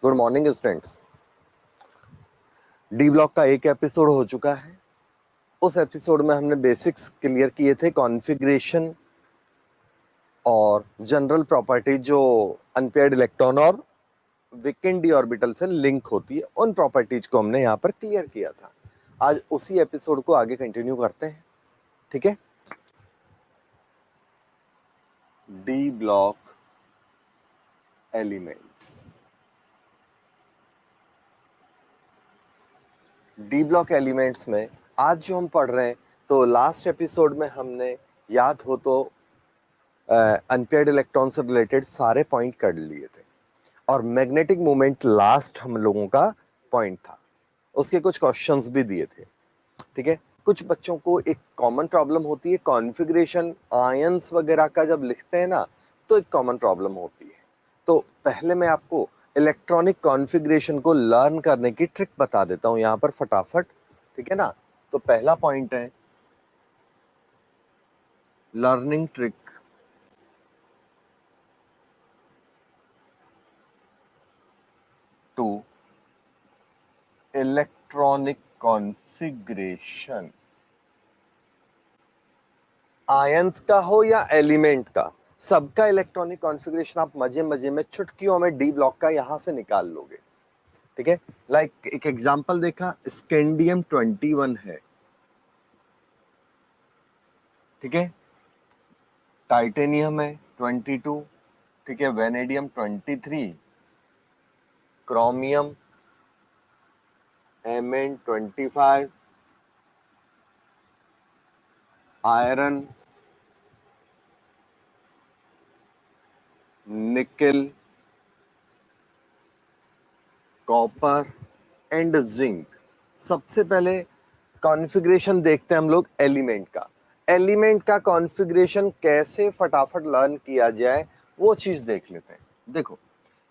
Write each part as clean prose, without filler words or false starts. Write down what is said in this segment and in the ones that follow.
Good morning students. D block का एक episode हो चुका है। उस एपिसोड में हमने बेसिक्स क्लियर किए थे, कॉन्फ़िगरेशन और जनरल प्रॉपर्टी जो अनपेयर्ड इलेक्ट्रॉन और वेकेंट डी ऑर्बिटल से लिंक होती है, उन प्रॉपर्टीज को हमने यहाँ पर क्लियर किया था। आज उसी एपिसोड को आगे कंटिन्यू करते हैं, ठीक है। D block elements, D block elements में आज जो हम पढ़ रहे हैं, तो लास्ट एपिसोड में हमने याद हो तो अनपेयर्ड इलेक्ट्रॉन से रिलेटेड सारे पॉइंट कर लिए थे और मैग्नेटिक मोमेंट लास्ट हम लोगों का पॉइंट था। उसके कुछ क्वेश्चंस भी दिए थे, ठीक है। कुछ बच्चों को एक कॉमन प्रॉब्लम होती है, कॉन्फ़िगरेशन आयंस वगैरह का जब लिखते हैं ना, तो एक कॉमन प्रॉब्लम होती है। तो पहले मैं आपको इलेक्ट्रॉनिक कॉन्फ़िगरेशन को लर्न करने की ट्रिक बता देता हूं यहां पर फटाफट, ठीक है ना। तो पहला पॉइंट है learning trick to electronic configuration, ions का हो या एलिमेंट का, सबका इलेक्ट्रॉनिक कॉन्फ़िगरेशन आप मजे मजे में चुटकियों में डी ब्लॉक का यहां से निकाल लोगे, ठीक है। लाइक एक एग्जांपल देखा, स्कैंडियम 21 है, ठीक है। टाइटेनियम है 22, ठीक है। वेनेडियम 23, क्रोमियम Mn 25, आयरन, निकल, कॉपर एंड जिंक। सबसे पहले कॉन्फ़िगरेशन देखते हैं हम लोग एलिमेंट का। एलिमेंट का कॉन्फ़िगरेशन कैसे फटाफट लर्न किया जाए वो चीज देख लेते हैं। देखो,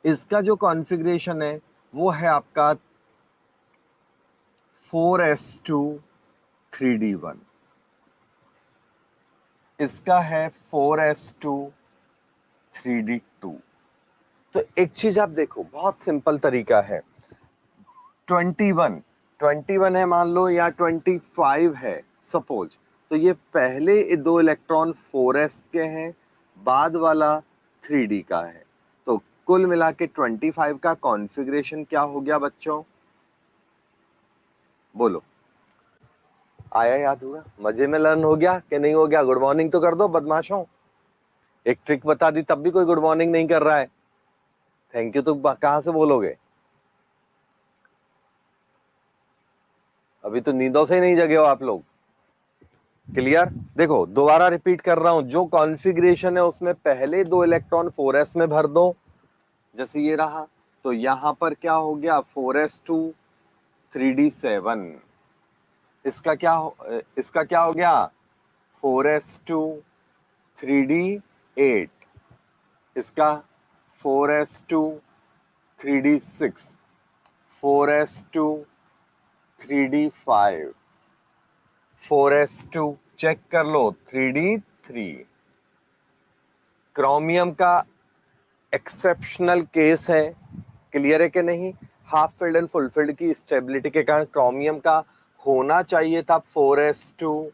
इसका जो कॉन्फ़िगरेशन है वो है आपका 4s2 3d1, इसका है 4s2 3d2। तो एक चीज आप देखो, बहुत सिंपल तरीका है। 21 है मान लो, या 25 है सपोज, तो ये पहले दो इलेक्ट्रॉन 4s के हैं, बाद वाला 3d का है। तो कुल मिला के 25 का कॉन्फ़िगरेशन क्या हो गया बच्चों, बोलो। आया, याद हुआ, मजे में लर्न हो गया कि नहीं हो गया? गुड मॉर्निंग तो कर दो बदमाशों। एक ट्रिक बता दी तब भी कोई गुड मॉर्निंग नहीं कर रहा है। थैंक यू तो कहां से बोलोगे? अभी तो नींदों से ही नहीं जगे हो आप लोग। क्लियर? देखो दोबारा रिपीट कर रहा हूं, जो कॉन्फ़िगरेशन है उसमें पहले दो इलेक्ट्रॉन 4s में भर दो, जैसे ये रहा। तो यहां पर क्या हो गया, 4s2 3d7। इसका क्या हो गया, 4s2 3d8, इसका 4s2 3d6, 4s2 3d5, 4s2 check कर लो 3d3। क्रोमियम का एक्सेप्शनल केस है, क्लियर है कि नहीं? Half filled and full field की स्टेबिलिटी के कारण क्रोमियम का होना चाहिए था 4s2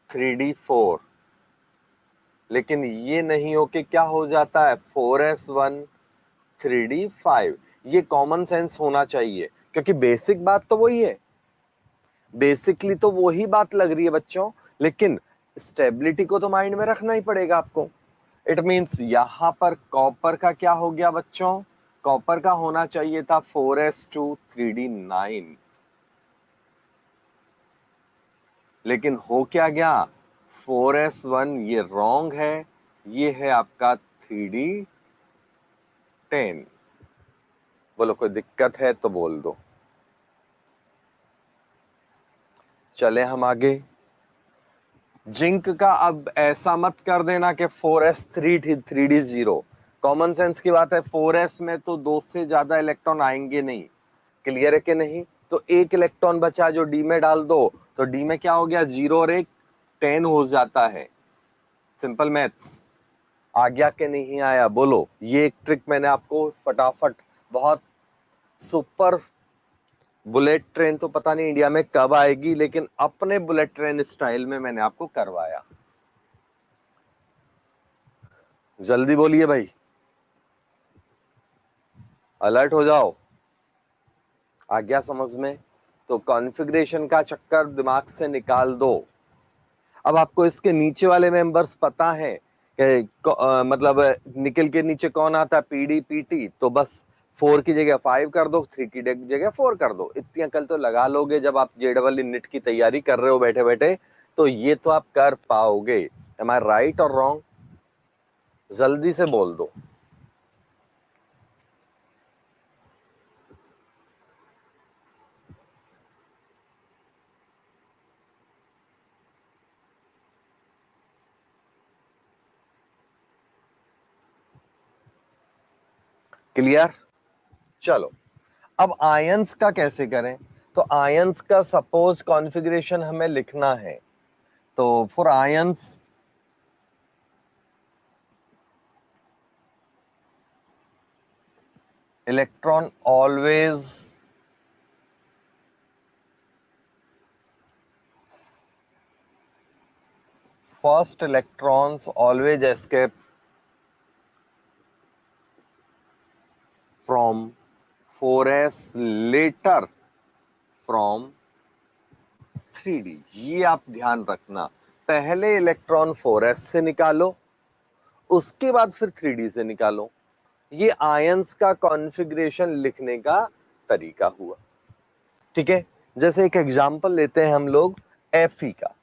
3d4, लेकिन ये नहीं हो के क्या हो जाता है 4s1 3d5। ये कॉमन सेंस होना चाहिए, क्योंकि बेसिक बात तो वही है, बेसिकली तो वही बात लग रही है बच्चों, लेकिन स्टेबिलिटी को तो माइंड में रखना ही पड़ेगा आपको। इट मींस यहां पर कॉपर का क्या हो गया बच्चों, कॉपर का होना चाहिए था 4s2 3d9, लेकिन हो क्या गया 4s1, ये रॉन्ग है, ये है आपका 3d10। बोलो कोई दिक्कत है तो बोल दो। चले हम आगे। जिंक का अब ऐसा मत कर देना कि 4s3 3d0। कॉमन सेंस की बात है, 4s में तो दो से ज्यादा इलेक्ट्रॉन आएंगे नहीं, क्लियर है कि नहीं? तो एक इलेक्ट्रॉन बचा जो डी में डाल दो, तो डी में क्या हो गया, 0 और 1 10 हो जाता है। Simple maths. आ गया कि नहीं आया, बोलो। ये एक ट्रिक मैंने आपको फटाफट बहुत सुपर बुलेट ट्रेन तो पता नहीं इंडिया में कब आएगी, लेकिन अपने बुलेट ट्रेन स्टाइल में मैंने आपको करवाया। जल्दी बोलिए भाई, अलर्ट हो जाओ। आ गया समझ में? तो कॉन्फ़िगरेशन का चक्कर दिमाग से निकाल दो। अब आपको इसके नीचे वाले मेंबर्स पता है कि मतलब निकल के नीचे कौन आता है, पीडी पीटी, तो बस 4 की जगह 5 कर दो, 3 की जगह 4 कर दो। इतनी अकल तो लगा लोगे जब आप जेडबल नीट की तैयारी कर रहे हो बैठे बैठे, तो ये तो आप कर पाओगे। एम आई राइट और रॉन्ग? जल्दी से बोल दो। क्लियर? चलो, अब आयंस का कैसे करें? तो आयंस का सपोज कॉन्फ़िगरेशन हमें लिखना है, तो for ions electron always first electrons always escape from 4s later from 3d। ये आप ध्यान रखना, पहले इलेक्ट्रॉन 4s से निकालो, उसके बाद फिर 3d से निकालो। ये आयंस का कॉन्फ़िगरेशन लिखने का तरीका हुआ। ठीक है, जैसे एक एग्जांपल लेते हैं हम लोग Fe का।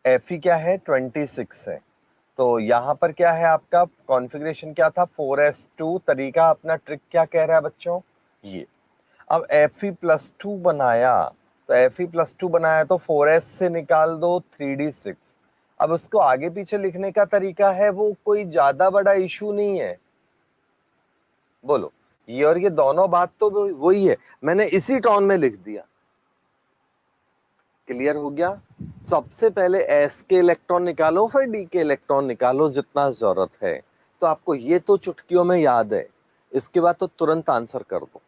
Fe क्या है? 26 है। तो यहां पर क्या है, आपका कॉन्फ़िगरेशन क्या था? 4s2। तरीका अपना ट्रिक क्या कह रहा है बच्चों? ये अब Fe+2 बनाया, तो Fe+2 बनाया तो 4s से निकाल दो 3d6। अब उसको आगे पीछे लिखने का तरीका है, वो कोई ज्यादा बड़ा इशू नहीं है। बोलो, ये और ये दोनों बात तो वही है, मैंने इसी टोन में लिख दिया। क्लियर हो गया? सबसे पहले एस के इलेक्ट्रॉन निकालो, फिर डी के इलेक्ट्रॉन निकालो जितना जरूरत है। तो आपको ये तो चुटकियों में याद है, इसके बाद तो तुरंत आंसर कर दो।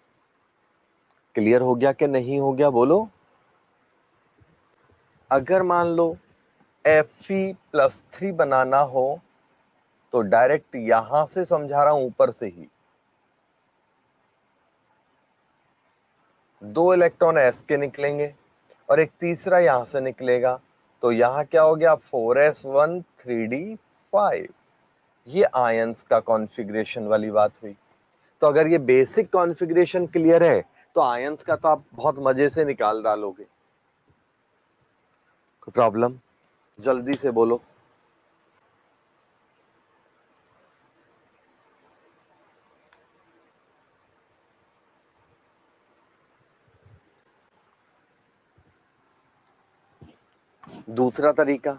क्लियर हो गया कि नहीं हो गया? बोलो। अगर मान लो Fe+3 बनाना हो, तो डायरेक्ट यहां से समझा रहा हूं, ऊपर से ही 2 इलेक्ट्रॉन एस के निकलेंगे और एक तीसरा यहां से निकलेगा। तो यहां क्या हो गया? 4s1 3d5। ये आयंस का कॉन्फ़िगरेशन वाली बात हुई। तो अगर ये बेसिक कॉन्फ़िगरेशन क्लियर है, तो आयंस का तो आप बहुत मजे से निकाल डालोगे। कोई प्रॉब्लम? जल्दी से बोलो। दूसरा तरीका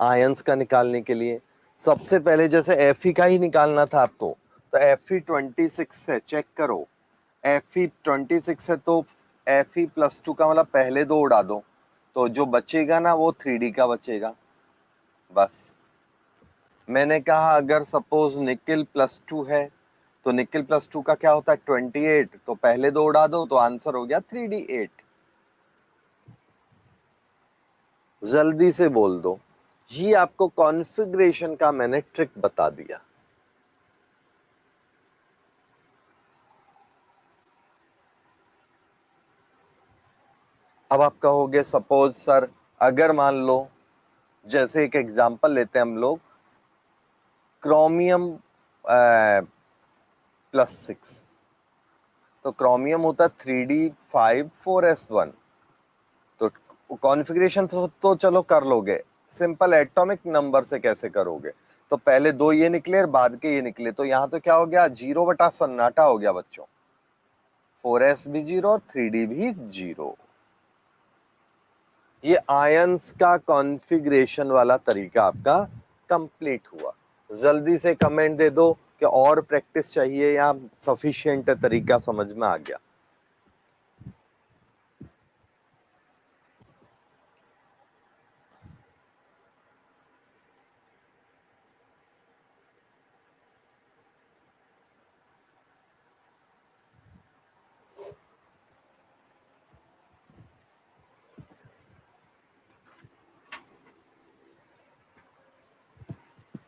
आयंस का निकालने के लिए, सबसे पहले जैसे Fe का ही निकालना था आपको, तो Fe26 है, चेक करो। Fe26 है तो Fe+2 का मतलब पहले 2 उड़ा दो, तो जो बचेगा ना वो 3d का बचेगा। बस मैंने कहा अगर सपोज निकिल+2 है, तो निकिल+2 का क्या होता है? 28। तो पहले 2 उड़ा दो, तो आंसर हो गया 3d8। जल्दी से बोल दो। ये आपको कॉन्फ़िगरेशन का मैंने ट्रिक बता दिया। अब आप कहोगे सपोज सर, अगर मान लो, जैसे एक एग्जांपल लेते हैं हम लोग, क्रोमियम +6। तो क्रोमियम होता है 3d5 4s1। तो कॉन्फ़िगरेशन तो चलो कर लोगे, सिंपल एटॉमिक नंबर से कैसे करोगे? तो पहले 2 ये निकले और बाद के ये निकले, तो यहां तो क्या हो गया? 0 बटा सन्नाटा हो गया बच्चों। 4s भी 0 और 3d भी 0। ये आयंस का कॉन्फ़िगरेशन वाला तरीका आपका कंप्लीट हुआ। जल्दी से कमेंट दे दो कि और प्रैक्टिस चाहिए या सफिशिएंट तरीका समझ में आ गया।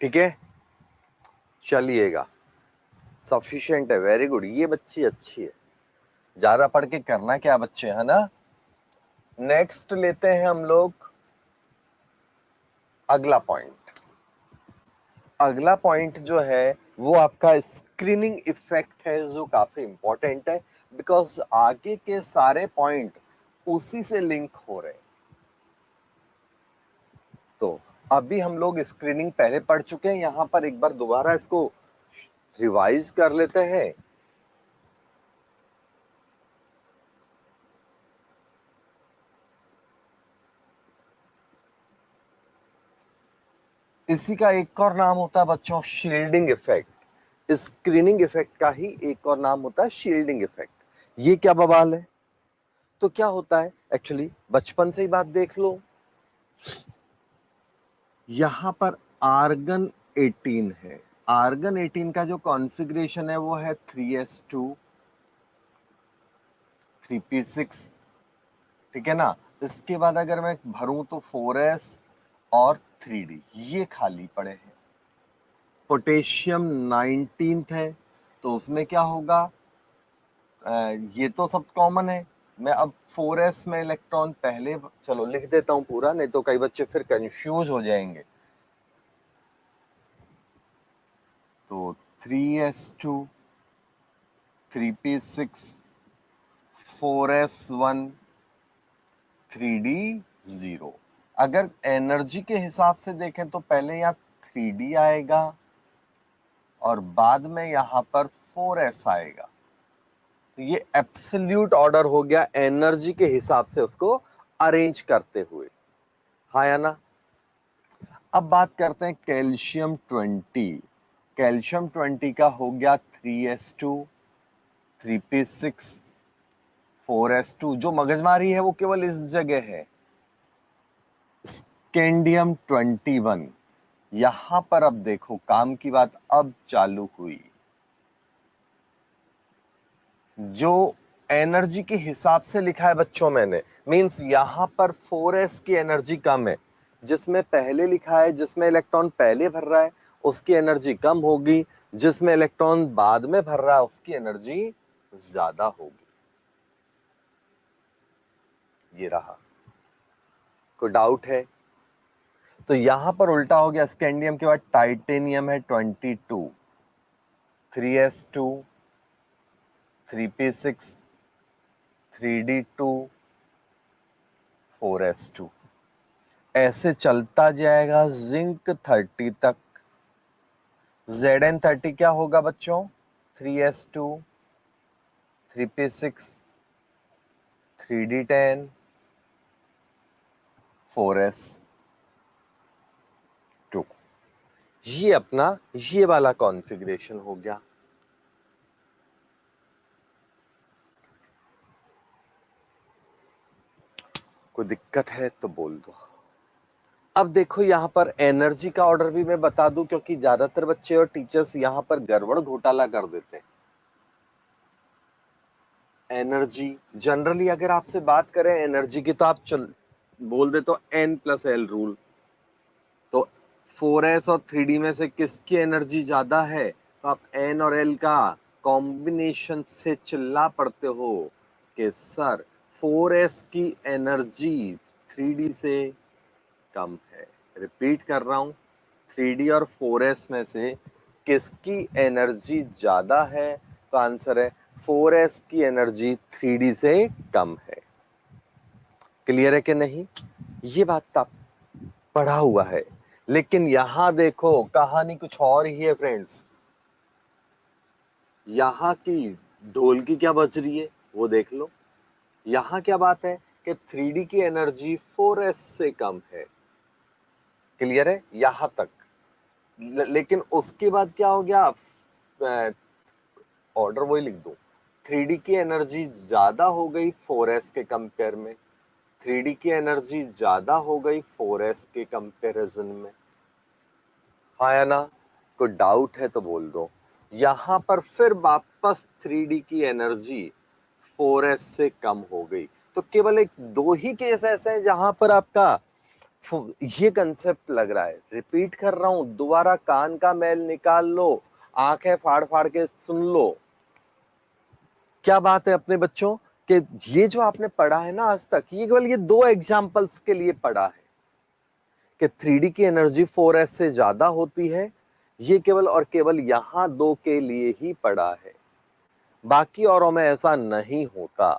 ठीक है, चलिएगा, सफिशिएंट है, वेरी गुड, ये बच्ची अच्छी है। ज्यादा पढ़ के करना क्या बच्चे, है ना। नेक्स्ट लेते हैं हम लोग अगला पॉइंट। अगला पॉइंट जो है वो आपका स्क्रीनिंग इफेक्ट है, जो काफी इंपॉर्टेंट है, बिकॉज आगे के सारे पॉइंट उसी से लिंक हो रहे हैं। तो अभी हम लोग स्क्रीनिंग पहले पढ़ चुके हैं, यहां पर एक बार दोबारा इसको रिवाइज कर लेते हैं। इसी का एक और नाम होता है बच्चों शील्डिंग इफेक्ट। स्क्रीनिंग इफेक्ट का ही एक और नाम होता है शील्डिंग इफेक्ट। ये क्या बवाल है? तो क्या होता है एक्चुअली, बचपन से ही बात देख लो, यहां पर आर्गन 18 है। आर्गन 18 का जो कॉन्फ़िगरेशन है वो है 3s2 3p6, ठीक है ना। इसके बाद अगर मैं भरूं तो 4s और 3d, ये खाली पड़े हैं। पोटेशियम 19 है, तो उसमें क्या होगा, ये तो सब कॉमन है। मैं अब 4s में इलेक्ट्रॉन पहले, चलो लिख देता हूं पूरा, नहीं तो कई बच्चे फिर कंफ्यूज हो जाएंगे। तो 3s2 3p6 4s1 3d0। अगर एनर्जी के हिसाब से देखें तो पहले यहाँ 3d आएगा और बाद में यहां पर 4s आएगा। तो ये एब्सोल्यूट ऑर्डर हो गया एनर्जी के हिसाब से उसको अरेंज करते हुए, हाँ या ना। अब बात करते हैं कैल्शियम 20। कैल्शियम 20 का हो गया 3s2 3p6 4s2। जो मगजमारी है वो केवल इस जगह है, स्कैंडियम 21। यहां पर अब देखो काम की बात अब चालू हुई। जो एनर्जी के हिसाब से लिखा है बच्चों मैंने, मींस यहां पर 4s की एनर्जी कम है, जिसमें पहले लिखा है जिसमें इलेक्ट्रॉन पहले भर रहा है उसकी एनर्जी कम होगी, जिसमें इलेक्ट्रॉन बाद में भर रहा है उसकी एनर्जी ज्यादा होगी। ये रहा, कोई डाउट है? तो यहां पर उल्टा हो गया, स्कैंडियम के बाद टाइटेनियम है 22, 3s2 3p6 3d2 4s2, ऐसे चलता जाएगा जिंक 30 तक। Zn30 क्या होगा बच्चों, 3s2 3p6 3d10 4s2। ये अपना ये वाला कॉन्फ़िगरेशन हो गया। कोई दिक्कत है तो बोल दो। अब देखो यहां पर एनर्जी का ऑर्डर भी मैं बता दूं, क्योंकि ज्यादातर बच्चे और टीचर्स यहां पर गड़बड़ घोटाला कर देते हैं। एनर्जी जनरली अगर आपसे बात करें एनर्जी की, तो आप बोल देते हो N+L रूल। तो 4s और 3d में से किसकी एनर्जी ज्यादा है, तो आप n और l का कॉम्बिनेशन से चिल्ला पड़ते हो कि सर 4s की एनर्जी 3d से कम है। रिपीट कर रहा हूं, 3d और 4s में से किसकी एनर्जी ज्यादा है, तो आंसर है 4s की एनर्जी 3d से कम है। क्लियर है कि नहीं? ये बात तो आप पढ़ा हुआ है, लेकिन यहां देखो कहानी कुछ और ही है फ्रेंड्स। यहां की ढोल की क्या बज रही है वो देख लो। यहां क्या बात है कि 3d की एनर्जी 4s से कम है। क्लियर है यहां तक? लेकिन उसके बाद क्या हो गया, ऑर्डर वही लिख दो, 3d की एनर्जी ज्यादा हो गई 4s के कंपेयर में, 3d की एनर्जी ज्यादा हो गई 4s के कंपैरिजन में, हाँ या ना। कोई डाउट है तो बोल दो। यहां पर फिर वापस 3d की एनर्जी 4s से कम हो गई। तो केवल एक दो ही केस ऐसे हैं जहां पर आपका ये कंसेप्ट लग रहा है, रिपीट कर रहा हूं, दोबारा कान का मैल निकाल लो, आंखें फाड़ फाड़ के सुन लो। क्या बात है अपने बच्चों कि ये जो आपने पढ़ा है ना आज तक, ये केवल ये 2 एग्जाम्पल्स के लिए पढ़ा है कि 3D की एनर्जी 4s से ज्यादा होती है, ये केवल और केवल यहां 2 के लिए ही पढ़ा है, बाकी औरों में ऐसा नहीं होता।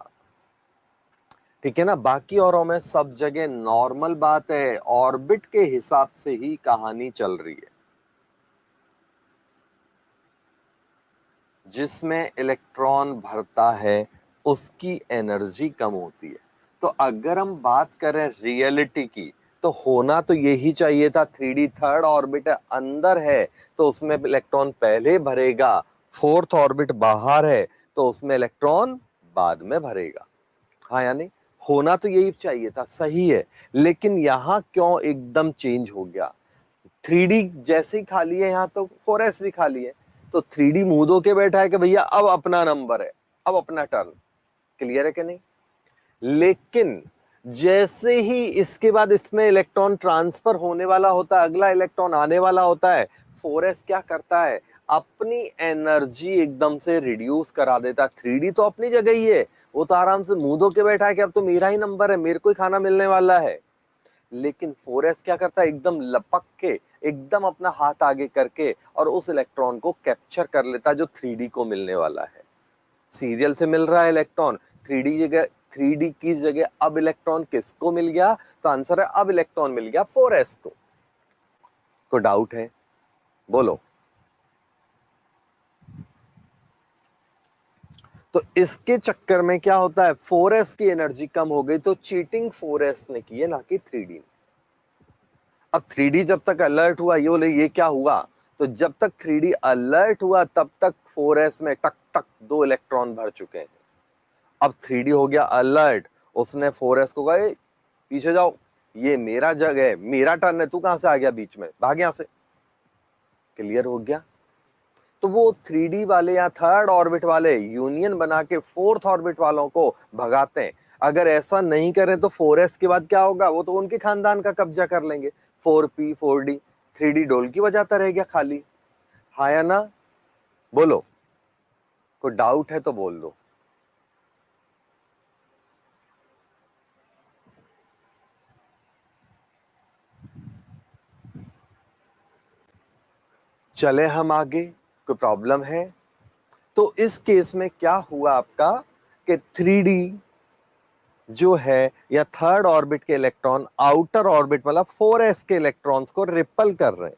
ठीक है ना, बाकी औरों में सब जगह नॉर्मल बात है, ऑर्बिट के हिसाब से ही कहानी चल रही है, जिसमें इलेक्ट्रॉन भरता है उसकी एनर्जी कम होती है। तो अगर हम बात करें रियलिटी की, तो होना तो यही चाहिए था, 3D थर्ड ऑर्बिट अंदर है तो उसमें इलेक्ट्रॉन पहले भरेगा, फोर्थ ऑर्बिट बाहर है तो उसमें इलेक्ट्रॉन बाद में भरेगा। हाँ यानी होना तो यही चाहिए था, सही है, लेकिन यहां क्यों एकदम चेंज हो गया? 3D जैसे ही खाली है, यहां तो 4s भी खाली है, तो 3D मुंह धो के बैठा है कि भैया अब अपना नंबर है, अब अपना टर्न। क्लियर है कि नहीं? लेकिन जैसे ही इसके बाद इसमें इलेक्ट्रॉन ट्रांसफर होने वाला होता है, अगला इलेक्ट्रॉन आने वाला होता है, 4s क्या करता है, अपनी एनर्जी एकदम से रिड्यूस करा देता है। 3D तो अपनी जगह ही है, वो तो आराम से मुंह धो के बैठा है कि अब तो मेरा ही नंबर है, मेरे को ही खाना मिलने वाला है। लेकिन 4s क्या करता है, एकदम लपक के, एकदम अपना हाथ आगे करके और उस इलेक्ट्रॉन को कैप्चर कर लेता है जो 3D को मिलने वाला है। सीरियल से मिल रहा है इलेक्ट्रॉन, 3D की जगह अब इलेक्ट्रॉन किसको मिल गया? तो आंसर है अब इलेक्ट्रॉन मिल गया 4s को। कोई डाउट है? बोलो। तो इसके चक्कर में क्या होता है, 4s की एनर्जी कम हो गई, तो चीटिंग 4s ने की है, ना कि 3D ने। अब 3D जब तक अलर्ट हुआ, ये बोले ये क्या हुआ, तो जब तक 3D अलर्ट हुआ तब तक 4s में टक टक 2 इलेक्ट्रॉन भर चुके हैं। अब 3D हो गया अलर्ट, उसने 4s को कहा पीछे जाओ, ये मेरा जगह है, मेरा टर्न है, तू कहां से आ गया बीच में, भाग यहां से। क्लियर हो गया? तो वो 3D वाले या थर्ड ऑर्बिट वाले यूनियन बना के फोर्थ ऑर्बिट वालों को भगाते हैं। अगर ऐसा नहीं करें तो 4s के बाद क्या होगा, वो तो उनके खानदान का कब्जा कर लेंगे। 4p 4d 3D डोल की बजाता रह गया खाली। हाँ या ना? बोलो, कोई डाउट है तो बोल दो। चले हम आगे, कोई प्रॉब्लम है? तो इस केस में क्या हुआ आपका कि 3D जो है या थर्ड ऑर्बिट के इलेक्ट्रॉन आउटर ऑर्बिट मतलब 4s के इलेक्ट्रॉन्स को रिपल कर रहे हैं,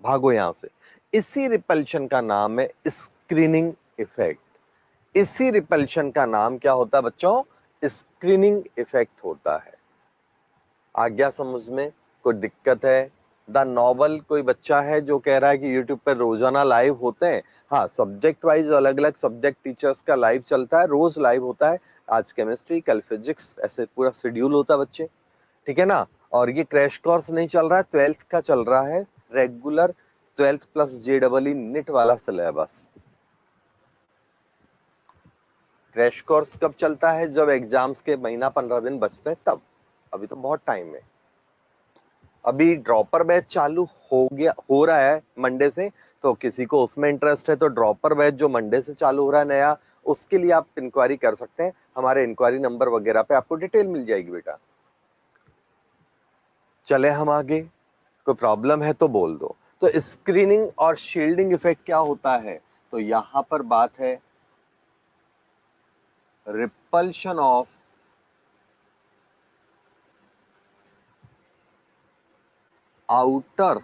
भागो यहां से। इसी रिपल्शन का नाम है स्क्रीनिंग इफेक्ट। इसी रिपल्शन का नाम क्या होता है बच्चों? स्क्रीनिंग इफेक्ट होता है। आ गया समझ में? कोई दिक्कत है? द नॉवल कोई बच्चा है जो कह रहा है कि यूट्यूब पर रोजाना लाइव होते हैं? हाँ, सब्जेक्ट वाइज अलग अलग सब्जेक्ट टीचर्स का लाइव चलता है, रोज लाइव होता है। आज केमिस्ट्री, कल फिजिक्स, ऐसे पूरा शेड्यूल होता है बच्चे। ठीक है ना? और ये क्रैश कोर्स नहीं चल रहा है, 12th का चल रहा है, regular 12th plus JEE NEET वाला सिलेबस। क्रैश कोर्स कब चलता है? जब एग्जाम्स के महीना 15 दिन बचते हैं तब। अभी तो बहुत टाइम है। अभी ड्रॉपर बैच चालू हो रहा है मंडे से, तो किसी को उसमें इंटरेस्ट है तो ड्रॉपर बैच जो मंडे से चालू हो रहा है नया, उसके लिए आप इंक्वायरी कर सकते हैं। हमारे इंक्वायरी नंबर वगैरह पे आपको डिटेल मिल जाएगी बेटा। चले हम आगे, कोई प्रॉब्लम है तो बोल दो। तो स्क्रीनिंग और शील्डिंग इफेक्ट क्या होता है? तो यहां पर बात है repulsion of outer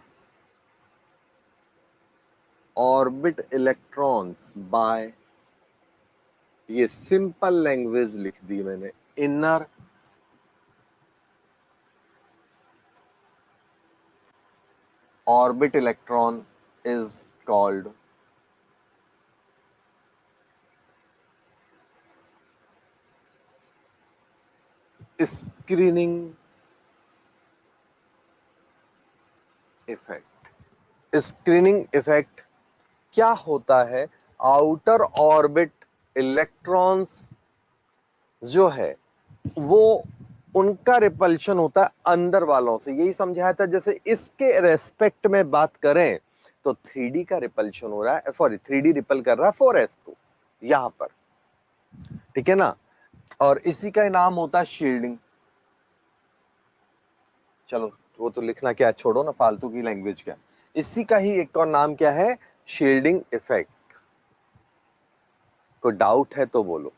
orbit electrons bye, ये सिंपल लैंग्वेज लिख दी मैंने, inner orbit electron is called screening effect। Screening effect क्या होता है? आउटर ऑर्बिट इलेक्ट्रॉन्स जो है वो उनका रिपल्शन होता है अंदर वालों से। यही समझाया था, जैसे इसके रेस्पेक्ट में बात करें तो 3D का रिपल्शन हो रहा है, सॉरी 3D रिपल कर रहा है 4s को यहां पर, ठीक है ना। और इसी का नाम होता है शील्डिंग। चलो वो तो लिखना क्या है, छोड़ो ना, फालतू की लैंग्वेज क्या। इसी का ही एक और नाम क्या है, शील्डिंग इफेक्ट। कोई डाउट है तो बोलो।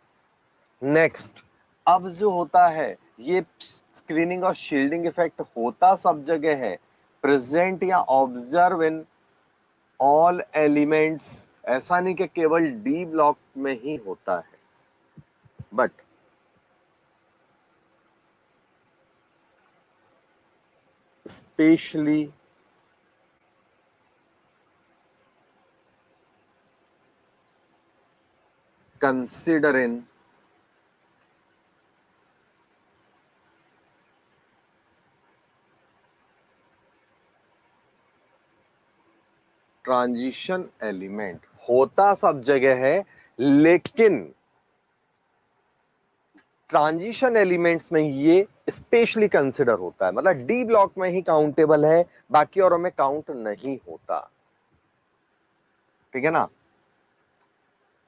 नेक्स्ट, अब जो होता है ये स्क्रीनिंग और शील्डिंग इफेक्ट होता सब जगह है, प्रेजेंट या ऑब्जर्व इन ऑल एलिमेंट्स। ऐसा नहीं कि केवल डी ब्लॉक में ही होता है, but specially consider in transition element. होता सब जगह है, लेकिन ट्रांजिशन एलिमेंट्स में ये स्पेशली कंसिडर होता है, मतलब डी ब्लॉक में ही काउंटेबल है, बाकी औरों में काउंट नहीं होता, ठीक है ना।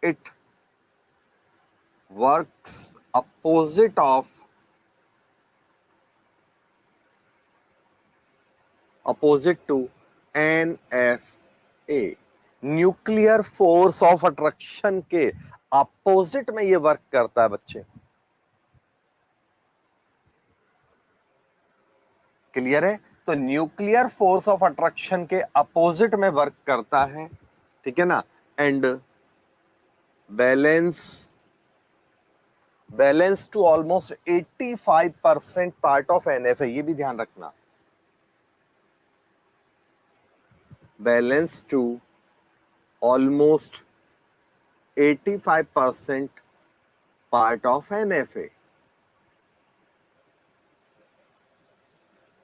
It works opposite of opposite to NFA, nuclear force of attraction के अपोजिट में ये वर्क करता है बच्चे। क्लियर है? तो न्यूक्लियर फोर्स ऑफ अट्रैक्शन के अपोजिट में वर्क करता है, ठीक है ना। And balance to almost 85% part of NFA, ये भी ध्यान रखना। Balance to almost 85% part of NFA।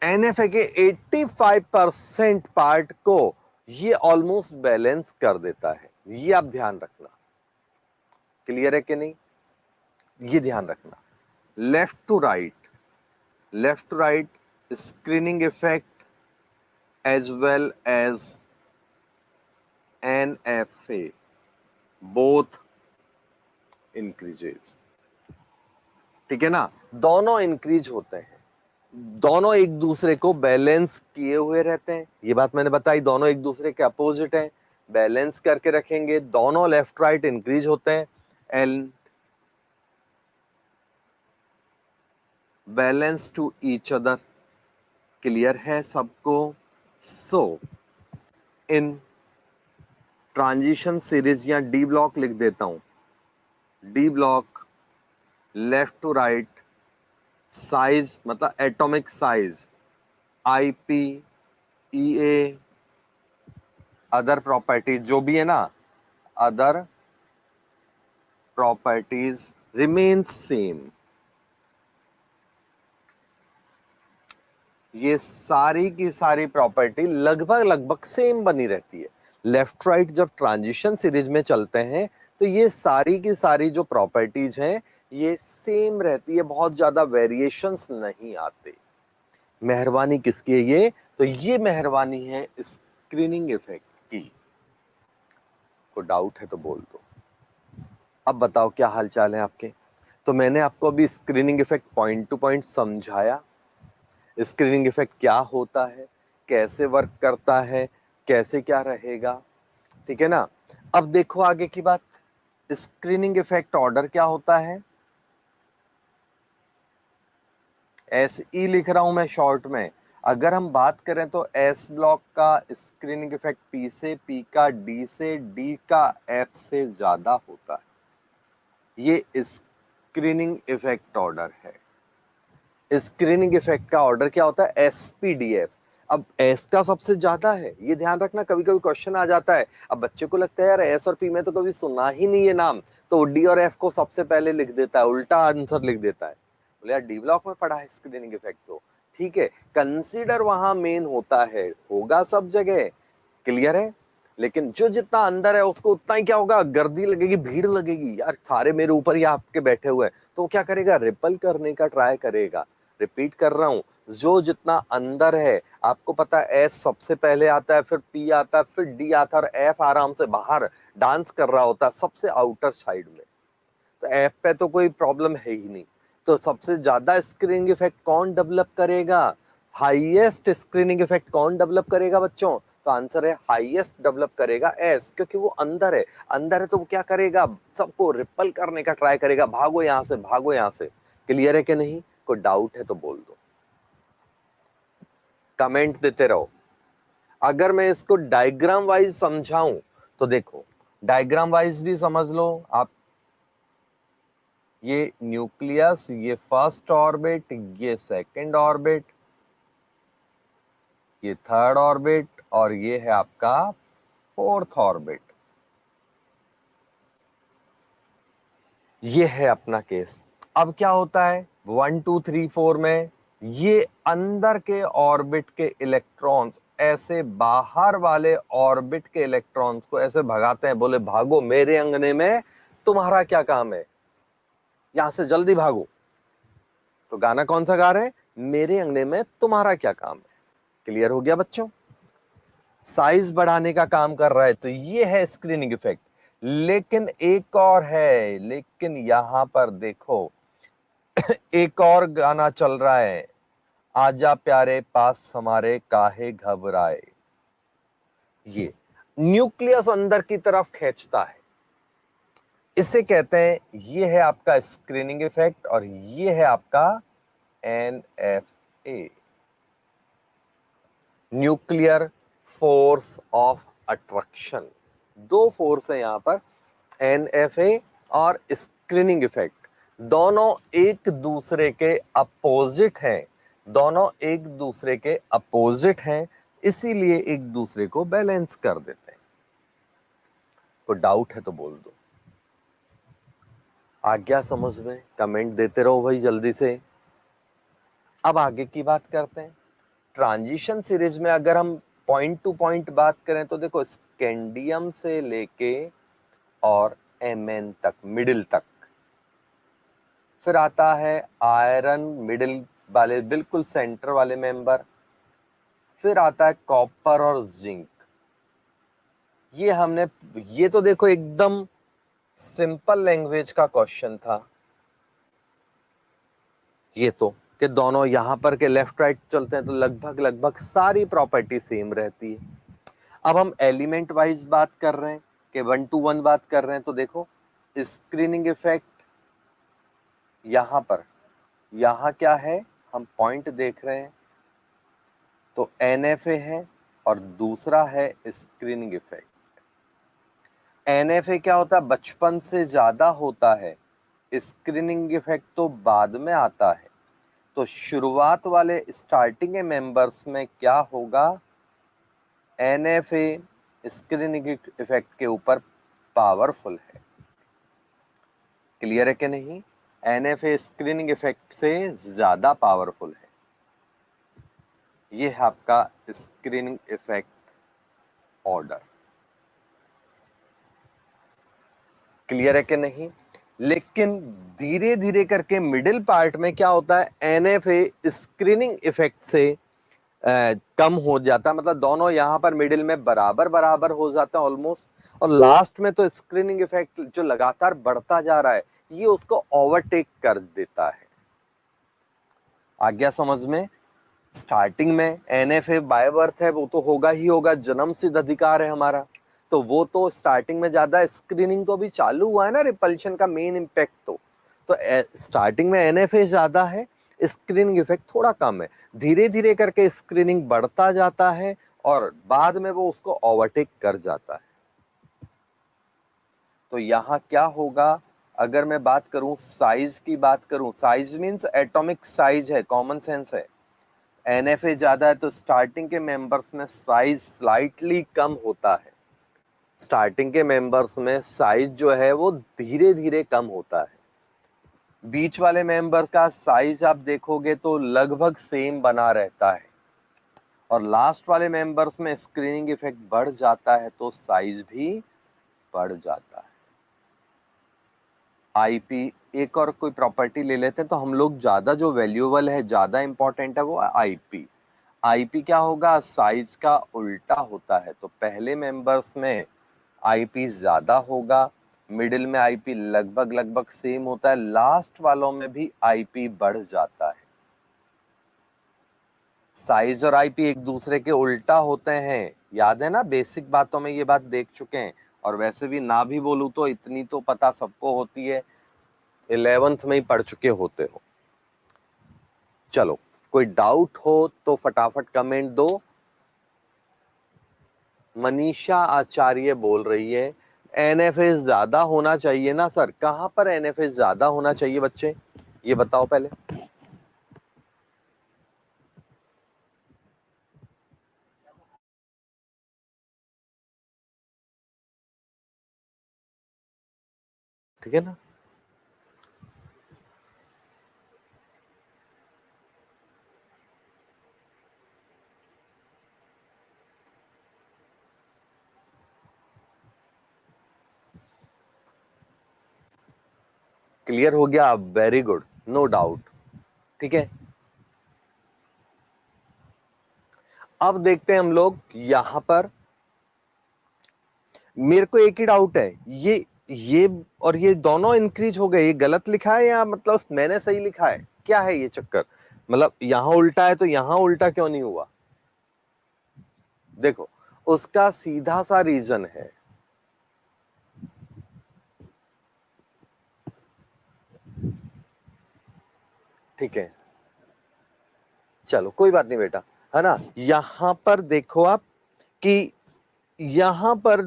NFA के 85% पार्ट को ये ऑलमोस्ट बैलेंस कर देता है, ये आप ध्यान रखना। क्लियर है कि नहीं, ये ध्यान रखना। Left to right screening effect as well as NFA both increases, ठीक है ना। दोनों इंक्रीज होते हैं, दोनों एक दूसरे को बैलेंस किए हुए रहते हैं। ये बात मैंने बताई, दोनों एक दूसरे के अपोजिट हैं, बैलेंस करके रखेंगे, दोनों लेफ्ट राइट इंक्रीज होते हैं and balance to each other. Clear है सबको? सो इन ट्रांजिशन सीरीज या डी ब्लॉक लिख देता हूं, D block left to right size मतलब atomic size IP EA other properties जो भी है ना, अदर प्रॉपर्टीज रिमेन्स सेम। ये सारी की सारी प्रॉपर्टी लगभग सेम बनी रहती है। लेफ्ट राइट जब ट्रांजिशन सीरीज में चलते हैं तो ये सारी की सारी जो प्रॉपर्टीज हैं ये सेम रहती है, बहुत ज्यादा वेरिएशंस नहीं आते। मेहरबानी किसकी है ये? तो ये मेहरबानी है स्क्रीनिंग इफेक्ट की। को डाउट है तो बोल दो। अब बताओ क्या हालचाल है आपके। तो मैंने आपको अभी screening effect point two point समझाया, स्क्रीनिंग इफेक्ट क्या होता है, कैसे वर्क करता है, कैसे क्या रहेगा, ठीक है ना। अब देखो आगे की बात, स्क्रीनिंग इफेक्ट ऑर्डर क्या होता है, SE लिख रहा हूं मैं शॉर्ट में। अगर हम बात करें तो S ब्लॉक का स्क्रीनिंग इफेक्ट P से, P का D से, D का F से ज्यादा होता है। ये स्क्रीनिंग इफेक्ट ऑर्डर है। स्क्रीनिंग इफेक्ट का ऑर्डर क्या होता है? SPDF। अब S का सबसे ज्यादा है, ये ध्यान रखना, कभी कभी क्वेश्चन आ जाता है। अब बच्चे को लगता है यार S और P में तो कभी सुना ही नहीं है नाम, तो D और F को सबसे पहले लिख देता है, उल्टा आंसर लिख देता है। बोले यार डी ब्लॉक में पढ़ा है स्क्रीनिंग इफेक्ट, तो ठीक है, कंसीडर वहां मेन होता है, होगा सब जगह। क्लियर है? लेकिन जो जितना अंदर है उसको उतना ही क्या होगा, गर्दी लगेगी, भीड़ लगेगी, यार सारे मेरे ऊपर ही आपके बैठे हुए हैं, तो वो क्या करेगा, रिपल करने का ट्राई करेगा। रिपीट कर रहा हूं, जो जितना अंदर है, आपको पता है एस सबसे पहले आता है, फिर पी आता है, फिर डी आता है, और एफ आराम से बाहर डांस कर रहा होता है सबसे आउटर साइड में। तो एफ पे तो कोई प्रॉब्लम है ही नहीं। तो सबसे ज्यादा स्क्रीनिंग इफेक्ट कौन डेवलप करेगा? हाईएस्ट स्क्रीनिंग इफेक्ट कौन डेवलप करेगा बच्चों? तो आंसर है हाईएस्ट डेवलप करेगा एस, क्योंकि वो अंदर है। अंदर है तो वो क्या करेगा? सबको रिपल करने का ट्राई करेगा, भागो यहां से, भागो यहां से। क्लियर है कि नहीं? कोई डाउट है तो बोल दो, कमेंट देते रहो। अगर मैं इसको डायग्राम वाइज समझाऊं तो देखो, डायग्राम वाइज भी समझ लो आप। ये न्यूक्लियस, ये फर्स्ट ऑर्बिट, ये सेकंड ऑर्बिट, ये थर्ड ऑर्बिट, और ये है आपका फोर्थ ऑर्बिट। ये है अपना केस। अब क्या होता है 1 2 3 4 में, ये अंदर के ऑर्बिट के इलेक्ट्रॉन्स ऐसे बाहर वाले ऑर्बिट के इलेक्ट्रॉन्स को ऐसे भगाते हैं, बोले भागो मेरे अंगने में, तुम्हारा क्या काम है, यहां से जल्दी भागो। तो गाना कौन सा गा रहे हैं? मेरे अंगने में तुम्हारा क्या काम है। क्लियर हो गया बच्चों? साइज बढ़ाने का काम कर रहा है, तो ये है स्क्रीनिंग इफेक्ट। लेकिन एक और है, लेकिन यहां पर देखो एक और गाना चल रहा है, आजा प्यारे पास हमारे काहे घबराए। ये न्यूक्लियस अंदर की तरफ खींचता है, इसे कहते हैं, ये है आपका स्क्रीनिंग इफेक्ट, और ये है आपका NFA, nuclear force of attraction. दो फोर्स है यहां पर, NFA और स्क्रीनिंग इफेक्ट। दोनों एक दूसरे के अपोजिट हैं, दोनों एक दूसरे के अपोजिट हैं, इसीलिए एक दूसरे को बैलेंस कर देते हैं। कोई डाउट है तो बोल दो। आ गया समझ में? कमेंट देते रहो भाई जल्दी से। अब आगे की बात करते हैं। ट्रांजिशन सीरीज में अगर हम पॉइंट टू पॉइंट बात करें तो देखो, स्कैंडियम से लेके और Mn तक, मिडिल तक। फिर आता है आयरन, मिडिल वाले बिल्कुल सेंटर वाले मेंबर। फिर आता है कॉपर और जिंक। ये तो देखो एकदम सिंपल लैंग्वेज का क्वेश्चन था ये तो, कि दोनों यहां पर के लेफ्ट राइट चलते हैं तो लगभग लगभग सारी प्रॉपर्टी सेम रहती है। अब हम एलिमेंट वाइज बात कर रहे हैं, कि 1 to 1 बात कर रहे हैं, तो देखो स्क्रीनिंग इफेक्ट यहां पर, यहां क्या है, हम पॉइंट देख रहे हैं, तो NFA है, और दूसरा है स्क्रीनिंग इफेक्ट। NFA क्या होता है? बचपन से ज्यादा होता है, स्क्रीनिंग इफेक्ट तो बाद में आता है। तो शुरुआत वाले स्टार्टिंग के मेंबर्स में क्या होगा? NFA स्क्रीनिंग इफेक्ट के ऊपर पावरफुल है। क्लियर है कि नहीं? NFA स्क्रीनिंग इफेक्ट से ज्यादा पावरफुल है। ये है आपका स्क्रीनिंग इफेक्ट ऑर्डर। क्लियर है कि नहीं? लेकिन धीरे धीरे करके मिडिल पार्ट में क्या होता है, NFA स्क्रीनिंग इफेक्ट से कम हो जाता है, मतलब दोनों यहां पर मिडिल में बराबर बराबर हो जाता है ऑलमोस्ट। और लास्ट में तो स्क्रीनिंग इफेक्ट जो लगातार बढ़ता जा रहा है, ये उसको ओवरटेक कर देता है। आ गया समझ में? स्टार्टिंग में NFA बाय बर्थ है, वो तो होगा ही होगा, जन्म सिद्ध अधिकार है हमारा, तो वो तो स्टार्टिंग में ज्यादा, स्क्रीनिंग तो अभी चालू हुआ है ना, रिपल्शन का मेन इम्पैक्ट तो स्टार्टिंग में NFA ज्यादा है, स्क्रीनिंग इफेक्ट थोड़ा कम है। धीरे धीरे करके स्क्रीनिंग बढ़ता जाता है, और बाद में वो उसको ओवरटेक कर जाता है। तो यहाँ क्या होगा, अगर मैं बात करूं साइज की, बात करूं साइज मींस एटॉमिक साइज है, कॉमन सेंस है। NFA ज्यादा है तो स्टार्टिंग के मेंबर्स में साइज स्लाइटली कम होता है, स्टार्टिंग के मेंबर्स में साइज जो है वो धीरे धीरे कम होता है। बीच वाले मेंबर्स का साइज आप देखोगे तो लगभग सेम बना रहता है, और लास्ट वाले मेंबर्स में स्क्रीनिंग इफेक्ट बढ़ जाता है तो साइज भी बढ़ जाता है। IP एक और कोई प्रॉपर्टी ले लेते हैं, तो हम लोग ज्यादा जो वैल्यूएबल है, ज्यादा इंपॉर्टेंट है, वो आईपी। आईपी क्या होगा, साइज का उल्टा होता है। तो पहले मेंबर्स में आईपी ज्यादा होगा, मिडिल में आईपी लगभग लगभग सेम होता है, लास्ट वालों में भी आईपी बढ़ जाता है। साइज और आईपी एक दूसरे के उल्टा होते हैं, याद है ना, बेसिक बातों में ये बात देख चुके हैं। और वैसे भी ना भी बोलूं तो इतनी तो पता सबको होती है, 11th में ही पढ़ चुके होते हो। चलो, कोई डाउट हो तो फटाफट कमेंट दो। मनीषा आचार्य बोल रही है एनएफएस ज्यादा होना चाहिए ना सर। कहां पर एनएफएस ज्यादा होना चाहिए बच्चे, ये बताओ पहले। ठीक है ना। क्लियर हो गया, वेरी गुड, नो डाउट। ठीक है, अब देखते हैं हम लोग यहां पर। मेरे को एक ही डाउट है, ये और ये दोनों इंक्रीज हो गए, ये गलत लिखा है या मतलब मैंने सही लिखा है, क्या है ये चक्कर? मतलब यहां उल्टा है तो यहां उल्टा क्यों नहीं हुआ? देखो, उसका सीधा सा रीजन है, ठीक है, चलो कोई बात नहीं बेटा, है ना। यहां पर देखो आप कि यहां पर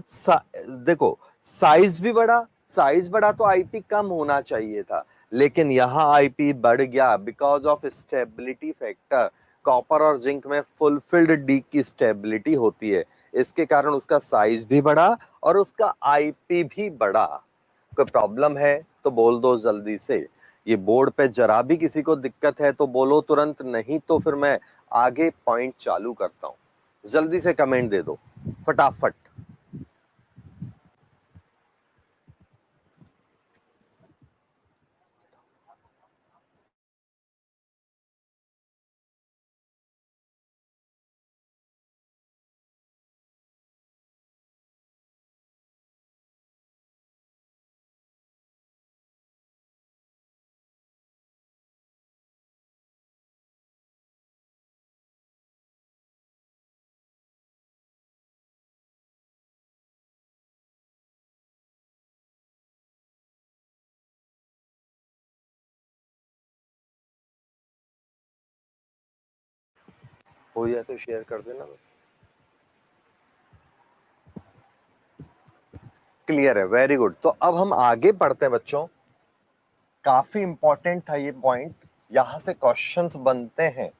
देखो, साइज भी बढ़ा, साइज बढ़ा तो आईपी कम होना चाहिए था, लेकिन यहां आईपी बढ़ गया because of stability factor. Copper और जिंक में फुलफिल्ड डी की स्टेबिलिटी होती है, इसके कारण उसका साइज भी बढ़ा और उसका आईपी भी बढ़ा। कोई प्रॉब्लम है तो बोल दो जल्दी से। ये बोर्ड पे जरा भी किसी को दिक्कत है तो बोलो तुरंत, नहीं तो फिर मैं आगे पॉइंट चालू करता हूं। जल्दी से कमेंट दे दो फटाफट। हो जाए तो शेयर कर देना। क्लियर है, वेरी गुड। तो अब हम आगे बढ़ते हैं बच्चों, काफी इंपॉर्टेंट था ये पॉइंट, यहां से क्वेश्चंस बनते हैं।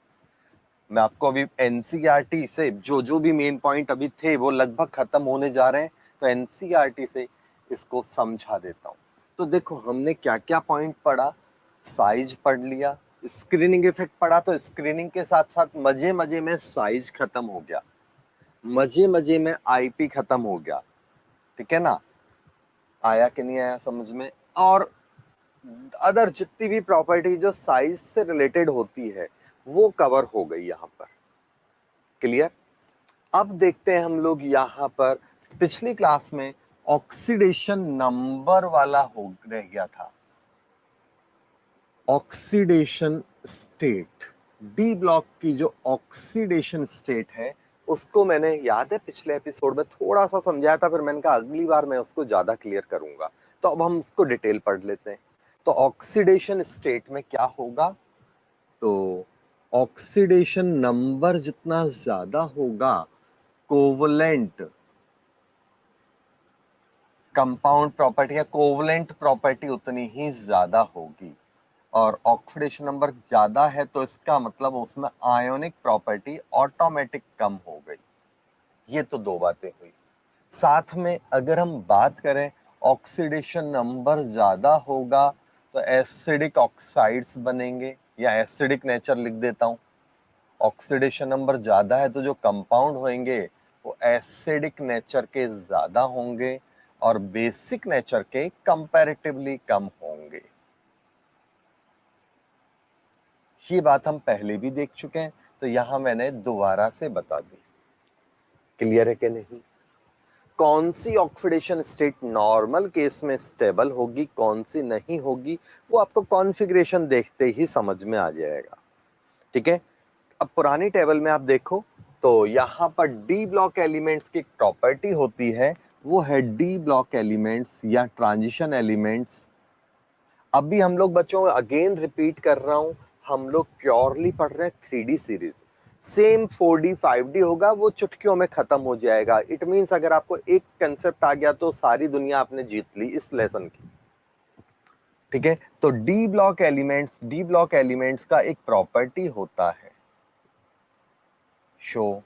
मैं आपको अभी एनसीईआरटी से जो जो भी मेन पॉइंट अभी थे वो लगभग खत्म होने जा रहे हैं, तो एनसीईआरटी से इसको समझा देता हूं। तो देखो, हमने क्या क्या पॉइंट पढ़ा, साइज पढ़ लिया, स्क्रीनिंग इफेक्ट पढ़ा, तो स्क्रीनिंग के साथ साथ मजे मजे में साइज खत्म हो गया, मजे मजे में आईपी खत्म हो गया। ठीक है ना, आया कि नहीं आया समझ में? और अदर जितनी भी प्रॉपर्टी जो साइज से रिलेटेड होती है वो कवर हो गई यहां पर। क्लियर? अब देखते हैं हम लोग यहां पर, पिछली क्लास में ऑक्सीडेशन नंबर वाला हो रह गया था, ऑक्सीडेशन स्टेट। डी ब्लॉक की जो ऑक्सीडेशन स्टेट है उसको मैंने, याद है पिछले एपिसोड में थोड़ा सा समझाया था, फिर मैंने कहा अगली बार मैं उसको ज्यादा क्लियर करूंगा। तो अब हम उसको डिटेल पढ़ लेते हैं। तो ऑक्सीडेशन स्टेट में क्या होगा, तो ऑक्सीडेशन नंबर जितना ज्यादा होगा, कोवलेंट कंपाउंड प्रॉपर्टी या कोवलेंट प्रॉपर्टी उतनी ही ज्यादा होगी। और ऑक्सीडेशन नंबर ज्यादा है तो इसका मतलब उसमें आयोनिक प्रॉपर्टी ऑटोमेटिक कम हो गई। ये तो दो बातें हुई। साथ में अगर हम बात करें, ऑक्सीडेशन नंबर ज्यादा होगा तो एसिडिक ऑक्साइड्स बनेंगे, या एसिडिक नेचर लिख देता हूं। ऑक्सीडेशन नंबर ज्यादा है तो जो कंपाउंड होंगे वो एसिडिक नेचर के ज्यादा होंगे और बेसिक नेचर के कंपैरेटिवली कम होंगे। ये बात हम पहले भी देख चुके हैं, तो यहां मैंने दोबारा से बता दी। क्लियर है कि नहीं? कौन सी ऑक्सीडेशन स्टेट नॉर्मल केस में स्टेबल होगी, कौन सी नहीं होगी, वो आपको कॉन्फ़िगरेशन देखते ही समझ में आ जाएगा। ठीक है, अब पुरानी टेबल में आप देखो तो यहां पर डी ब्लॉक एलिमेंट्स की प्रॉपर्टी होती है, वो है डी ब्लॉक एलिमेंट्स या ट्रांजिशन एलिमेंट्स। अभी हम लोग बच्चों अगेन रिपीट कर रहा हूं, हम लोग प्योरली पढ़ रहे हैं 3D series. Same 4D 5D होगा, वो चुटकियों में खत्म हो जाएगा। इट मींस अगर आपको एक कंसेप्ट आ गया तो सारी दुनिया आपने जीत ली इस लेसन की। ठीक है, तो डी ब्लॉक एलिमेंट्स का एक प्रॉपर्टी होता है, show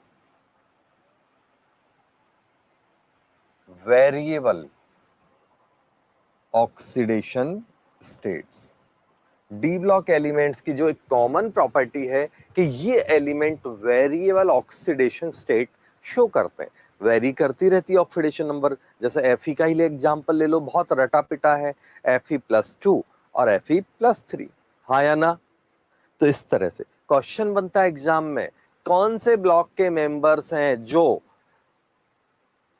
variable oxidation states. D block elements की जो एक कॉमन प्रॉपर्टी है कि ये element variable oxidation state show करते हैं। वेरी करती रहती है ऑक्सीडेशन नंबर। जैसे एफ का ही एग्जांपल ले लो, बहुत रटा पिटा है, Fe+2 और Fe+3, हाँ या ना? तो इस तरह से क्वेश्चन बनता है एग्जाम में, कौन से ब्लॉक के मेंबर्स हैं जो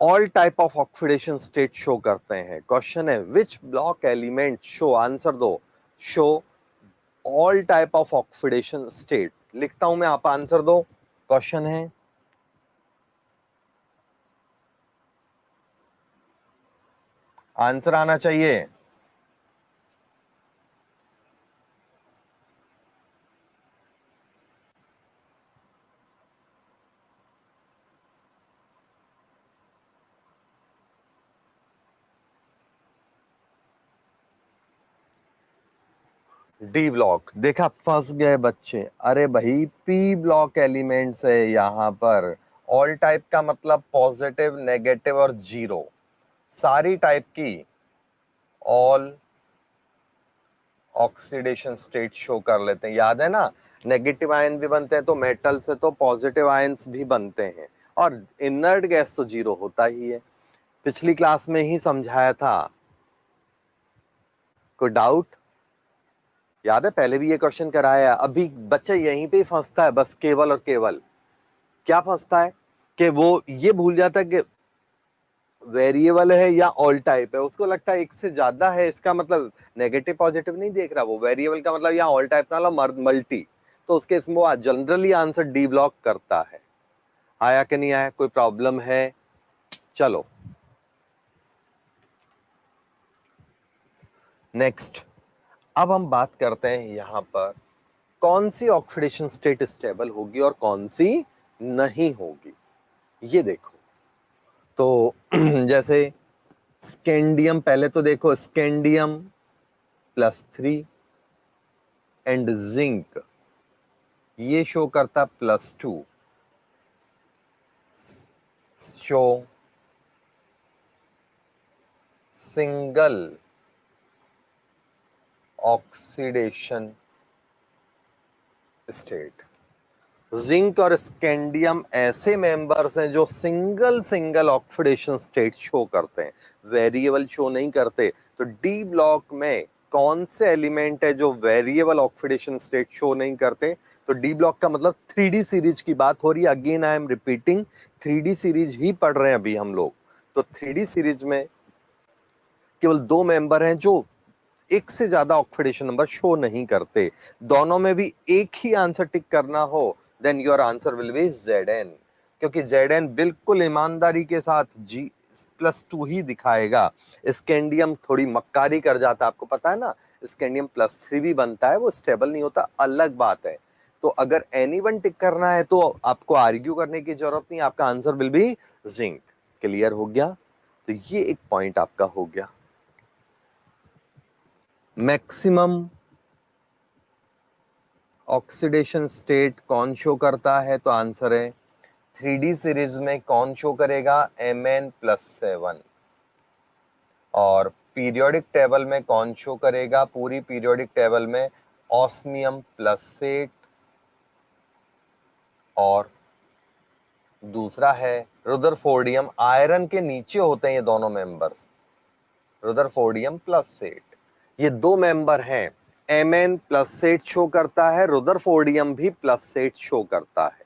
all type of oxidation state show करते हैं। क्वेश्चन है विच ब्लॉक एलिमेंट शो, आंसर दो, show all type of oxidation state. लिखता हूं मैं, आप आंसर दो। क्वेश्चन है, आंसर आना चाहिए। डी ब्लॉक, देखा फंस गए बच्चे। अरे भाई पी ब्लॉक एलिमेंट्स है यहां पर। ऑल टाइप का मतलब पॉजिटिव, नेगेटिव और जीरो, सारी टाइप की ऑल ऑक्सीडेशन स्टेट शो कर लेते हैं। याद है ना, नेगेटिव आयन भी बनते हैं तो मेटल से तो पॉजिटिव आयंस भी बनते हैं, और इनर्ट गैस तो जीरो होता ही है। पिछली क्लास में ही समझाया था, कोई डाउट? याद है पहले भी ये क्वेश्चन कराया है। अभी बच्चा यहीं पे ही फंसता है बस, केवल और केवल क्या फंसता है कि वो ये भूल जाता है कि वेरिएबल है या ऑल टाइप है। उसको लगता है एक से ज्यादा है, इसका मतलब नेगेटिव पॉजिटिव नहीं देख रहा वो, वेरिएबल का मतलब या ऑल टाइप का मतलब मल्टी। तो उसके इसमें वो जनरली आंसर डी ब्लॉक करता है। आया कि नहीं आया, कोई प्रॉब्लम है? चलो नेक्स्ट, अब हम बात करते हैं यहां पर कौन सी ऑक्सीडेशन स्टेट स्टेबल होगी और कौन सी नहीं होगी। ये देखो तो जैसे स्कैंडियम, पहले तो देखो स्कैंडियम+3 एंड जिंक, ये शो करता +2, show single oxidation state. Zinc और स्कैंडियम ऐसे मेंबर्स हैं जो single single oxidation state show करते हैं, वेरिएबल शो नहीं करते। तो डी ब्लॉक में कौन से एलिमेंट है जो वेरिएबल ऑक्सीडेशन स्टेट शो नहीं करते? तो डी ब्लॉक का मतलब 3D सीरीज की बात हो रही है। Again I am repeating, 3D series ही पढ़ रहे हैं अभी हम लोग। तो 3D सीरीज में केवल दो मेंबर हैं जो एक से ज्यादा ऑक्सीडेशन नंबर शो नहीं करते। दोनों में भी एक ही आंसर टिक करना हो, then your answer will be Zn, क्योंकि Zn बिल्कुल ईमानदारी के साथ G+2 ही दिखाएगा। स्कैंडियम थोड़ी मक्कारी कर जाता है, आपको पता है ना, स्कैंडियम+3 भी बनता है, वो स्टेबल नहीं होता, अलग बात है। तो अगर एनीवन टिक करना है तो आपको आर्ग्यू करने की जरूरत नहीं, आपका answer will B zinc. Clear हो गया? तो ये एक पॉइंट आपका हो गया। मैक्सिमम ऑक्सीडेशन स्टेट कौन शो करता है? तो आंसर है 3D सीरीज में कौन शो करेगा? Mn+7। और पीरियोडिक टेबल में कौन शो करेगा? पूरी पीरियोडिक टेबल में ऑस्मियम+8, और दूसरा है रुदरफोर्डियम। आयरन के नीचे होते हैं ये दोनों मेंबर्स, रुदरफोर्डियम+8। ये दो मेंबर हैं Mn +8 शो करता है, रुदरफोर्डियम भी +8 शो करता है।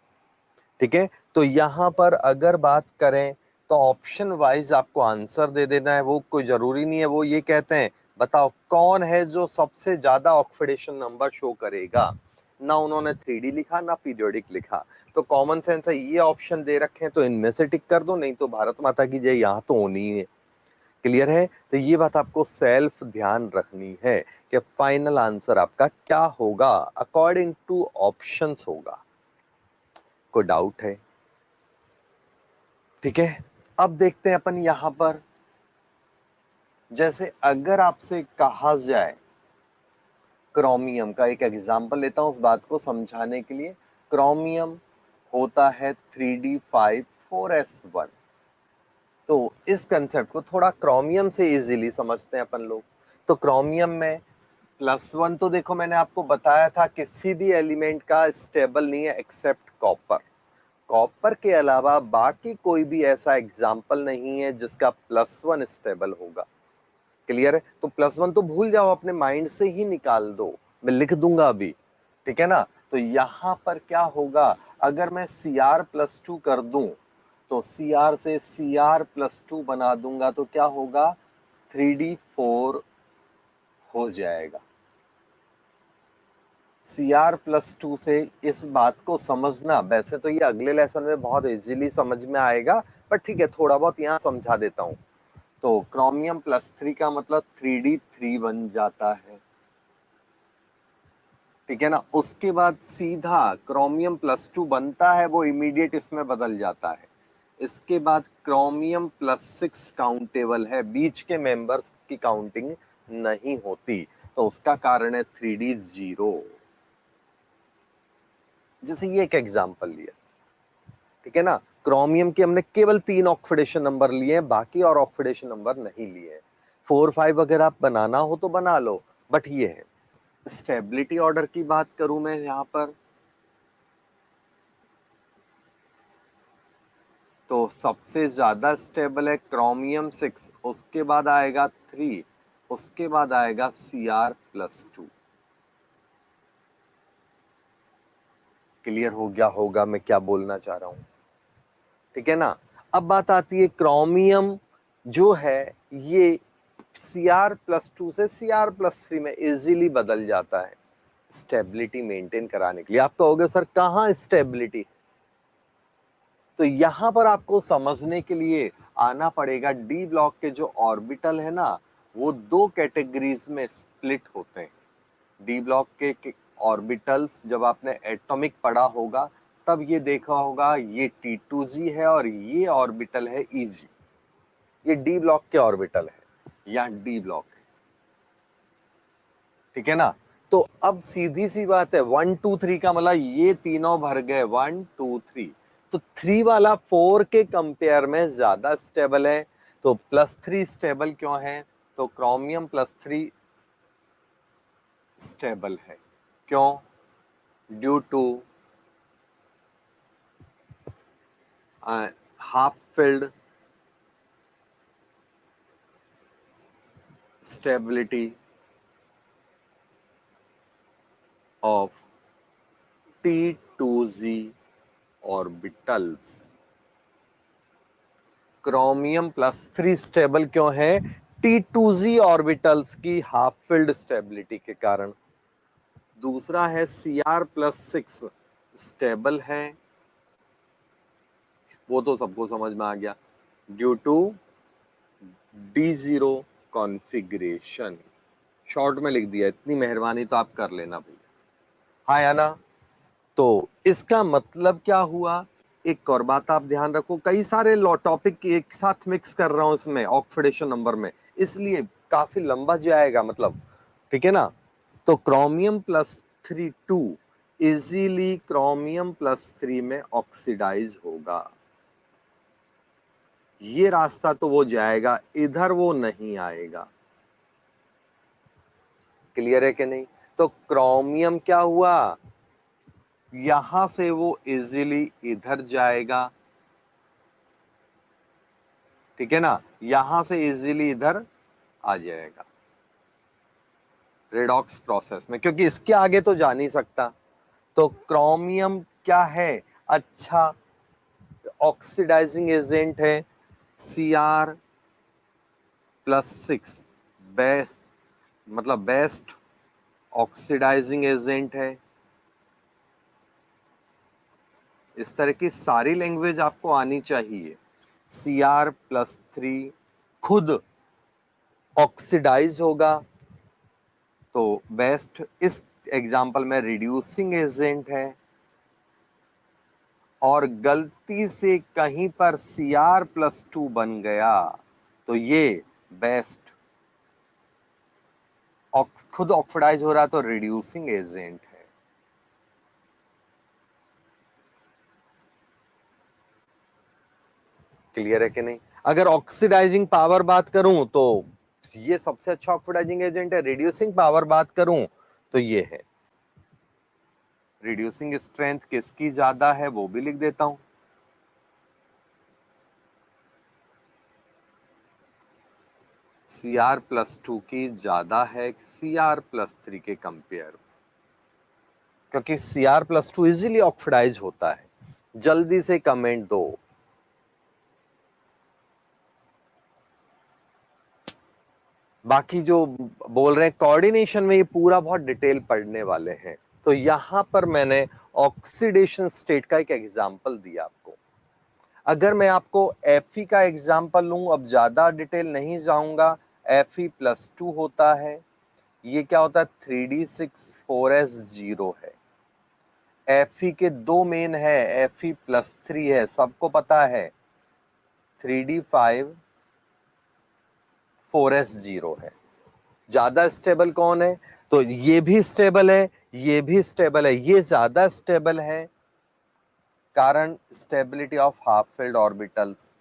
ठीक है, तो यहां पर अगर बात करें तो ऑप्शन वाइज आपको आंसर दे देना है, वो कोई जरूरी नहीं है। वो ये कहते हैं बताओ कौन है जो सबसे ज्यादा ऑक्सीडेशन नंबर शो करेगा। ना उन्होंने 3D लिखा ना पीरियोडिक लिखा, तो कॉमन सेंस है, ये ऑप्शन दे रखे हैं तो इनमें से टिक कर दो, नहीं तो भारत माता की जय यहाँ तो होनी ही है। क्लियर है, तो ये बात आपको सेल्फ ध्यान रखनी है कि फाइनल आंसर आपका क्या होगा, अकॉर्डिंग टू ऑप्शंस होगा। कोई डाउट है? ठीक है, अब देखते हैं अपन यहां पर, जैसे अगर आपसे कहा जाए, क्रोमियम का एक एग्जांपल लेता हूं उस बात को समझाने के लिए। क्रोमियम होता है 3d5 4s1। तो इस कंसेप्ट को थोड़ा क्रोमियम से इजीली समझते हैं अपन लोग। तो क्रोमियम में +1 तो देखो मैंने आपको बताया था किसी भी एलिमेंट का स्टेबल नहीं है एक्सेप्ट कॉपर। कॉपर के अलावा बाकी कोई भी ऐसा एग्जाम्पल नहीं है जिसका +1 स्टेबल होगा। क्लियर है, तो +1 तो भूल जाओ, अपने माइंड से ही निकाल दो, मैं लिख दूंगा अभी। ठीक है ना, तो यहां पर क्या होगा, अगर मैं Cr+2 कर दूं तो Cr से Cr+2 बना दूंगा तो क्या होगा, 3d4 हो जाएगा। Cr+2 से इस बात को समझना, वैसे तो ये अगले लेसन में बहुत इजीली समझ में आएगा, पर ठीक है थोड़ा बहुत यहाँ समझा देता हूं। तो क्रोमियम +3 का मतलब 3d3 बन जाता है। ठीक है ना, उसके बाद सीधा क्रोमियम +2 बनता है, वो इमीडिएट इसमें बदल जाता है। इसके बाद क्रोमियम +6 काउंटेबल है, बीच के मेंबर्स की काउंटिंग नहीं होती, तो उसका कारण है 3d0। जैसे ये एक एग्जांपल लिया, ठीक है ना, क्रोमियम के हमने केवल 3 ऑक्सीडेशन नंबर लिए हैं, बाकी और ऑक्सीडेशन नंबर नहीं लिए हैं। 4 5 अगर आप बनाना हो तो बना लो, बट ये है। स्टेबिलिटी ऑर्डर की बात करूं मैं यहां पर, तो सबसे ज्यादा स्टेबल है क्रोमियम 6, उसके बाद आएगा 3, उसके बाद आएगा Cr+2। क्लियर हो गया होगा मैं क्या बोलना चाह रहा हूं? ठीक है ना, अब बात आती है क्रोमियम जो है ये Cr+2 से Cr+3 में इजीली बदल जाता है स्टेबिलिटी मेंटेन कराने के लिए। आप कहोगे सर कहाँ स्टेबिलिटी, तो यहां पर आपको समझने के लिए आना पड़ेगा, डी ब्लॉक के जो ऑर्बिटल है ना, वो 2 कैटेगरीज में स्प्लिट होते हैं। डी ब्लॉक के ऑर्बिटल्स जब आपने एटॉमिक पढ़ा होगा तब ये देखा होगा, ये T2g है और ये ऑर्बिटल है Eg। ये डी ब्लॉक के ऑर्बिटल है या डी ब्लॉक है। ठीक है ना, तो अब सीधी सी बात है, 1 2 3 का मतलब ये तीनों भर गए, 1 2 3, तो 3 वाला 4 के कंपेयर में ज्यादा स्टेबल है। तो +3 स्टेबल क्यों है, तो क्रोमियम +3 स्टेबल है, क्यों, due to half filled stability of T2g orbitals. Chromium +3 stable क्यों है, T2g ऑर्बिटल्स की हाफ फिल्ड स्टेबिलिटी के कारण। दूसरा है Cr+6 स्टेबल है, वो तो सबको समझ में आ गया, due to D0 configuration. Short में लिख दिया, इतनी मेहरबानी तो आप कर लेना भैया, हाँ या ना। तो इसका मतलब क्या हुआ, एक और बात आप ध्यान रखो, कई सारे टॉपिक एक साथ मिक्स कर रहा हूं इसमें ऑक्सीडेशन नंबर में, इसलिए काफी लंबा जाएगा मतलब। ठीक है ना, तो क्रोमियम +3 2 इजीली क्रोमियम +3 में ऑक्सीडाइज होगा, ये रास्ता तो वो जाएगा, इधर वो नहीं आएगा। क्लियर है कि नहीं, तो क्रोमियम क्या हुआ, यहां से वो इजीली इधर जाएगा। ठीक है ना, यहां से इजीली इधर आ जाएगा। रेडॉक्स प्रोसेस में, क्योंकि इसके आगे तो जा नहीं सकता। तो क्रोमियम क्या है, अच्छा ऑक्सीडाइजिंग एजेंट है, Cr+6 बेस्ट, मतलब बेस्ट ऑक्सीडाइजिंग एजेंट है। इस तरह की सारी लैंग्वेज आपको आनी चाहिए। Cr+3 खुद ऑक्सीडाइज होगा, तो बेस्ट इस एग्जाम्पल में रिड्यूसिंग एजेंट है। और गलती से कहीं पर Cr+2 बन गया तो ये बेस्ट खुद ऑक्सीडाइज हो रहा तो रिड्यूसिंग एजेंट है। क्लियर है कि नहीं? अगर ऑक्सीडाइजिंग पावर बात करूं तो ये सबसे अच्छा ऑक्सीडाइजिंग एजेंट है। रिड्यूसिंग पावर बात करूं तो ये है। रिड्यूसिंग स्ट्रेंथ किसकी ज्यादा है वो भी लिख देता हूं। Cr+2 की ज्यादा है Cr+3 के कंपेयर, क्योंकि Cr+2 इजीली ऑक्सीडाइज होता है। जल्दी से कमेंट दो। बाकी जो बोल रहे हैं कोऑर्डिनेशन में, ये पूरा बहुत डिटेल पढ़ने वाले हैं। तो यहां पर मैंने ऑक्सीडेशन स्टेट का एक एग्जांपल दिया आपको। अगर मैं आपको Fe का एग्जांपल लूं, अब ज्यादा डिटेल नहीं जाऊंगा। Fe+2 होता है, ये क्या होता है 3d6 4s0 है। Fe के दो मेन है, Fe+3 है, सबको पता है 3d5 4s0 है। ज्यादा स्टेबल कौन है? तो ये भी स्टेबल है, ये भी स्टेबल है, ये ज्यादा स्टेबल है, कारण stability of half field orbitals.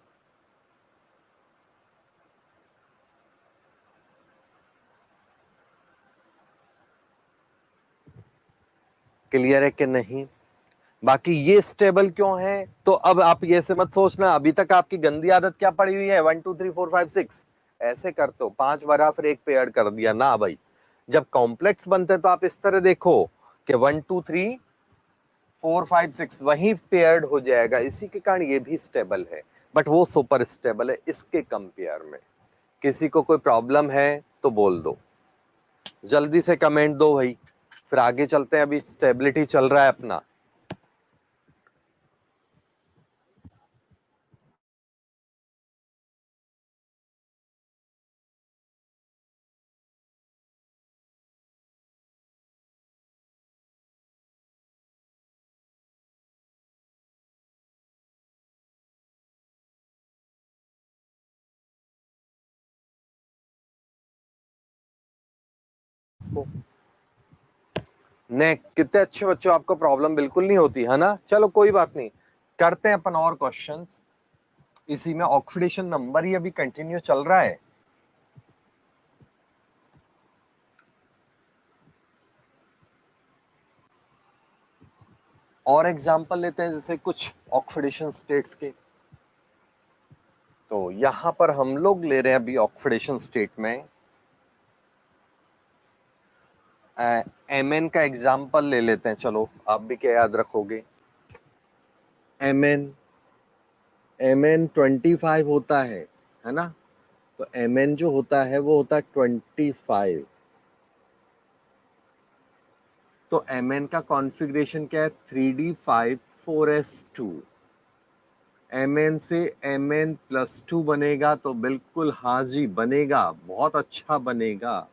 Clear है कि नहीं? बाकी ये स्टेबल क्यों है? तो अब आप ये से मत सोचना अभी तक आपकी गंदी आदत क्या पड़ी हुई है, 1 2 3 4 5 6 ऐसे करते हो, 5 बरा फिर एक पे ऐड कर दिया ना भाई। जब कॉम्प्लेक्स बनते तो आप इस तरह देखो कि 1 2 3 4 5 6 वहीं पेयर्ड हो जाएगा। इसी के कारण ये भी स्टेबल है, बट वो सुपर स्टेबल है इसके कंपेयर में। किसी को कोई प्रॉब्लम है तो बोल दो, जल्दी से कमेंट दो भाई, फिर आगे चलते हैं। अभी स्टेबिलिटी चल रहा है अपना। ने कितने अच्छे बच्चों, आपको प्रॉब्लम बिल्कुल नहीं होती है ना। चलो कोई बात नहीं, करते हैं अपन और क्वेश्चंस। इसी में ऑक्सीडेशन नंबर ही अभी कंटिन्यू चल रहा है। और एग्जांपल लेते हैं, जैसे कुछ ऑक्सीडेशन स्टेट्स के। तो यहां पर हम लोग ले रहे हैं अभी ऑक्सीडेशन स्टेट में Mn का एग्जांपल ले लेते हैं। चलो आप भी क्या याद रखोगे, Mn 25 होता है ना। तो Mn जो होता है वो होता है 25। तो Mn का कॉन्फ़िगरेशन क्या है, 3d5 4s2। Mn से Mn+2 बनेगा तो बिल्कुल हाँ जी बनेगा, बहुत अच्छा बनेगा।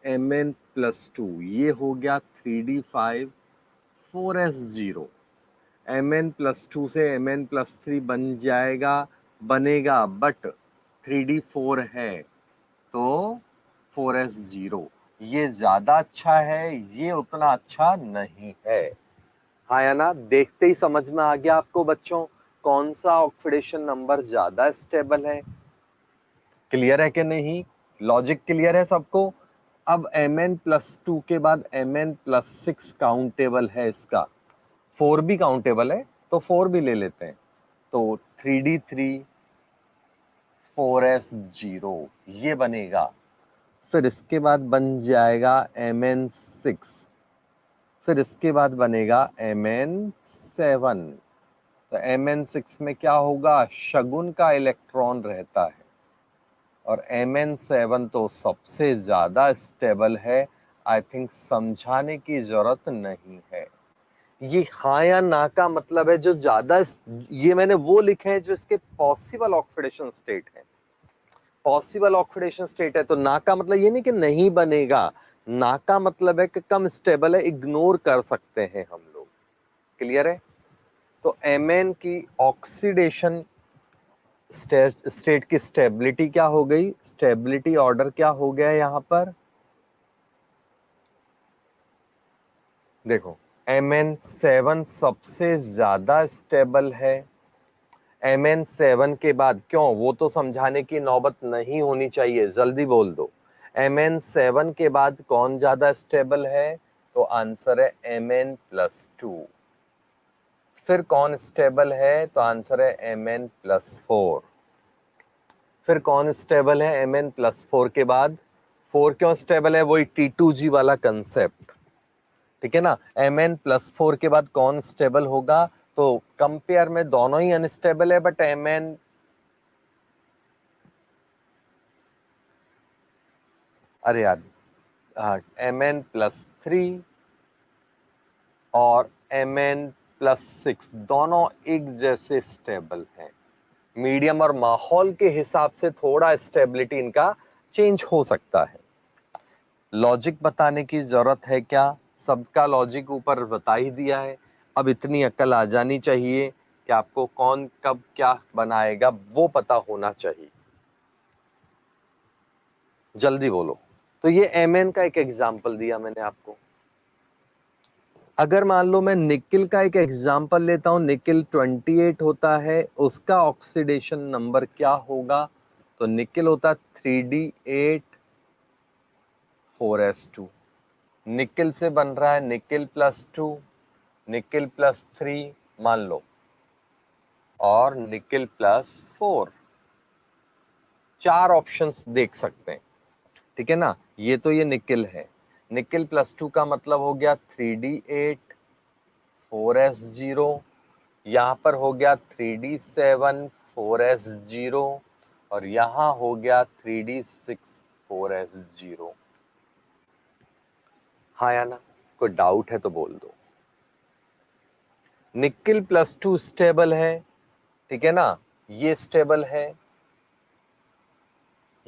Mn+2 ये हो गया 3d5 4s0। Mn+2 से Mn+3 बन जाएगा, बनेगा, बट 3d4 है तो 4s0। ये ज्यादा अच्छा है, ये उतना अच्छा नहीं है। हाँ या ना? देखते ही समझ में आ गया आपको बच्चों कौन सा ऑक्सीडेशन नंबर ज्यादा स्टेबल है। क्लियर है कि नहीं? लॉजिक क्लियर है सबको? अब Mn+2 के बाद Mn+6 काउंटेबल है, इसका 4 भी काउंटेबल है तो 4 भी ले लेते हैं। तो 3d3 4s0 ये बनेगा फिर इसके बाद बन जाएगा Mn6, फिर इसके बाद बनेगा Mn7। तो Mn6 में क्या होगा, शगुन का इलेक्ट्रॉन रहता है, और Mn7 तो सबसे ज्यादा स्टेबल है। आई थिंक समझाने की जरूरत नहीं है। ये हाँ या ना का मतलब है जो ज्यादा, ये मैंने वो लिखे हैं जो इसके पॉसिबल ऑक्सीडेशन स्टेट है। पॉसिबल ऑक्सीडेशन स्टेट है तो ना का मतलब ये नहीं कि नहीं बनेगा, ना का मतलब है कि कम स्टेबल है, इग्नोर कर सकते हैं हम लोग। क्लियर है? तो Mn की ऑक्सीडेशन स्टेट की स्टेबिलिटी क्या हो गई, स्टेबिलिटी ऑर्डर क्या हो गया यहां पर, देखो Mn7 सबसे ज्यादा स्टेबल है। Mn7 के बाद क्यों, वो तो समझाने की नौबत नहीं होनी चाहिए, जल्दी बोल दो। Mn7 के बाद कौन ज्यादा स्टेबल है, तो आंसर है Mn+2। फिर कौन स्टेबल है, तो आंसर है Mn+4। फिर कौन स्टेबल है Mn+4 के बाद, 4 क्यों स्टेबल है, वही T2G वाला कंसेप्ट, ठीक है ना। Mn+4 के बाद कौन स्टेबल होगा, तो कंपेयर में दोनों ही अनस्टेबल है, बट Mn, अरे यार, हाँ, Mn+3 और Mn+6 दोनों एक जैसे स्टेबल हैं। मीडियम और माहौल के हिसाब से थोड़ा स्टेबिलिटी इनका चेंज हो सकता है। लॉजिक बताने की जरूरत है क्या, सबका लॉजिक ऊपर बता ही दिया है। अब इतनी अक्ल आ जानी चाहिए कि आपको कौन कब क्या बनाएगा वो पता होना चाहिए। जल्दी बोलो। तो ये Mn का एक एग्जाम्पल दिया मैंने आपको। अगर मान लो मैं निकिल का एक एग्जाम्पल लेता हूं, निकिल 28 होता है, उसका ऑक्सीडेशन नंबर क्या होगा, तो निकिल होता 3D8 4s2। निकिल से बन रहा है निकिल+2, निकिल+3 मान लो, और निकिल+4। 4 ऑप्शंस देख सकते हैं, ठीक है ना। ये तो ये निकिल है, निकिल+2 का मतलब हो गया 3D8 4s0, यहां पर हो गया 3D7 4s0, और यहां हो गया 3D6 4s0। हाँ या ना, कोई डाउट है तो बोल दो। निकिल+2 स्टेबल है, ठीक है ना, ये स्टेबल है,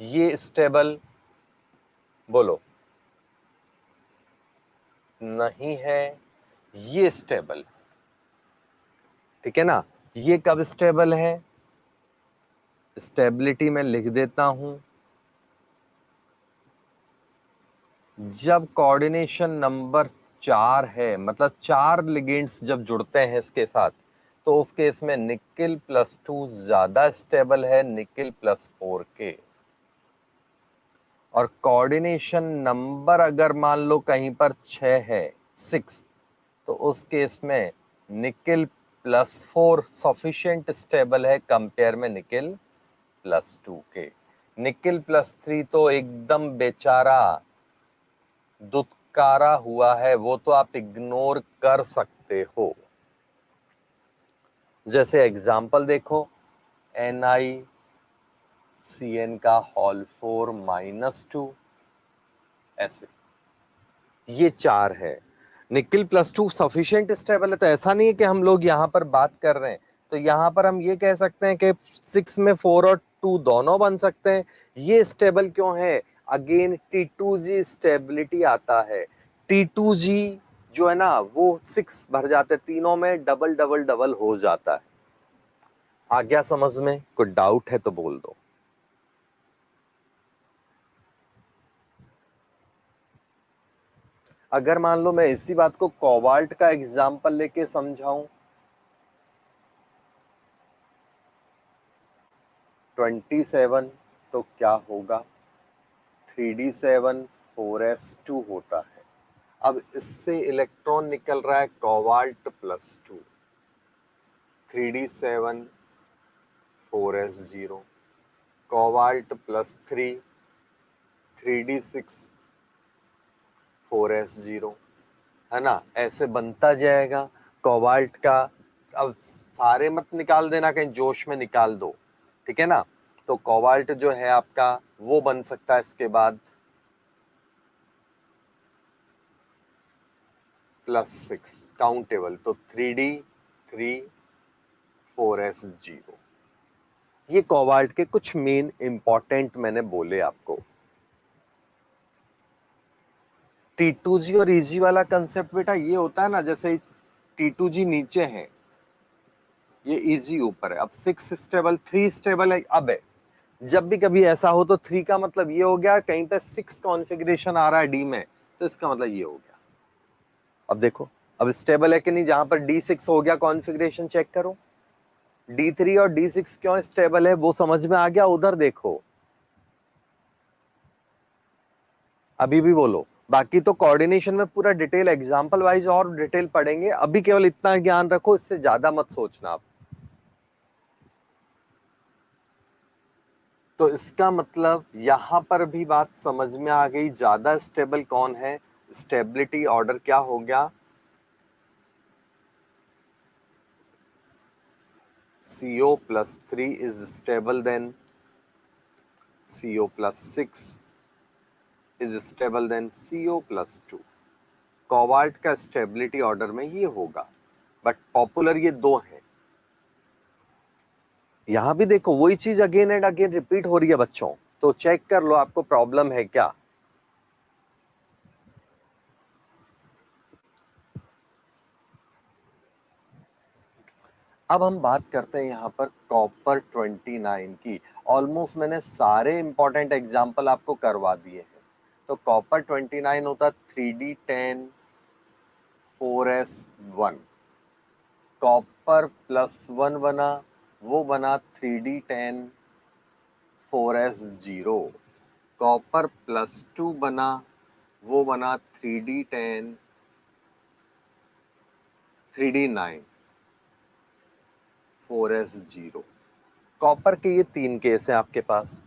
ये स्टेबल, बोलो नहीं है, ये स्टेबल, ठीक है ना। ये कब स्टेबल है, स्टेबिलिटी में लिख देता हूं, जब कोऑर्डिनेशन नंबर 4 है, मतलब 4 लिगेंड्स जब जुड़ते हैं इसके साथ, तो उस केस में निकिल+2 ज्यादा स्टेबल है निकिल+4 के। और कोऑर्डिनेशन नंबर अगर मान लो कहीं पर 6 है, 6, तो उस केस में निकिल+4 सफिशिएंट स्टेबल है कंपेयर में निकिल+2 के। निकिल+3 तो एकदम बेचारा दुत्कारा हुआ है, वो तो आप इग्नोर कर सकते हो। जैसे एग्जाम्पल देखो, NiCN का होल 4-2, ऐसे ये 4 है। निकिल+2 सफिशिएंट स्टेबल है, तो ऐसा नहीं है कि हम लोग यहाँ पर बात कर रहे हैं, तो यहाँ पर हम ये कह सकते हैं कि 6 में 4 और 2 दोनों बन सकते हैं। ये स्टेबल क्यों है, अगेन T2G स्टेबिलिटी आता है। T2G जो है ना वो 6 भर जाते हैं, तीनों में डबल डबल डबल हो जाता है। आ गया समझ में, कोई डाउट है तो बोल दो। अगर मान लो मैं इसी बात को कोबाल्ट का एग्जाम्पल लेके समझाऊं, 27, तो क्या होगा, 3D7 4s2 होता है। अब इससे इलेक्ट्रॉन निकल रहा है कोबाल्ट+2, 3D7 4s0, कोबाल्ट+3, 3d6 4s0, है ना, ऐसे बनता जाएगा कोबाल्ट का। अब सारे मत निकाल देना, कहीं जोश में निकाल दो, ठीक है ना। तो कोबाल्ट जो है आपका वो बन सकता है इसके बाद +6 काउंटेबल, तो 3d3 4s0। ये कोबाल्ट के कुछ मेन इंपॉर्टेंट मैंने बोले आपको। T2G और EG वाला कंसेप्ट बेटा ये होता है ना, जैसे T2G नीचे है, ये EG ऊपर है। अब 6 स्टेबल 3 स्टेबल है। अब है जब भी कभी ऐसा हो तो 3 का मतलब ये हो गया कहीं पे 6 कॉन्फ़िगरेशन आ रहा है D में, तो इसका मतलब ये हो गया। अब देखो अब स्टेबल है कि नहीं, जहां पर D6 हो गया कॉन्फ़िगरेशन चेक करो। D3 और D6 क्यों स्टेबल है वो समझ में आ गया, उधर देखो। अभी भी बोलो, बाकी तो कोऑर्डिनेशन में पूरा डिटेल एग्जांपल वाइज और डिटेल पढ़ेंगे, अभी केवल इतना ज्ञान रखो, इससे ज्यादा मत सोचना आप। तो इसका मतलब यहां पर भी बात समझ में आ गई, ज्यादा स्टेबल कौन है, स्टेबिलिटी ऑर्डर क्या हो गया, CO+3 is stable, then CO+6 is stable, then CO+2। Cobalt का स्टेबिलिटी ऑर्डर में ये होगा, बट पॉपुलर ये दो हैं। यहां भी देखो वही चीज अगेन एंड अगेन रिपीट हो रही है बच्चों, तो चेक कर लो आपको प्रॉब्लम है क्या। अब हम बात करते हैं यहाँ पर कॉपर 29 की। ऑलमोस्ट मैंने सारे इंपॉर्टेंट एग्जाम्पल आपको करवा दिए हैं। तो कॉपर 29 होता 3d10 4s1, कॉपर +1 बना, वो बना 3d10 4s0, कॉपर +2 बना, वो बना 3d10 3d9 4s0। कॉपर के ये 3 केस हैं आपके पास,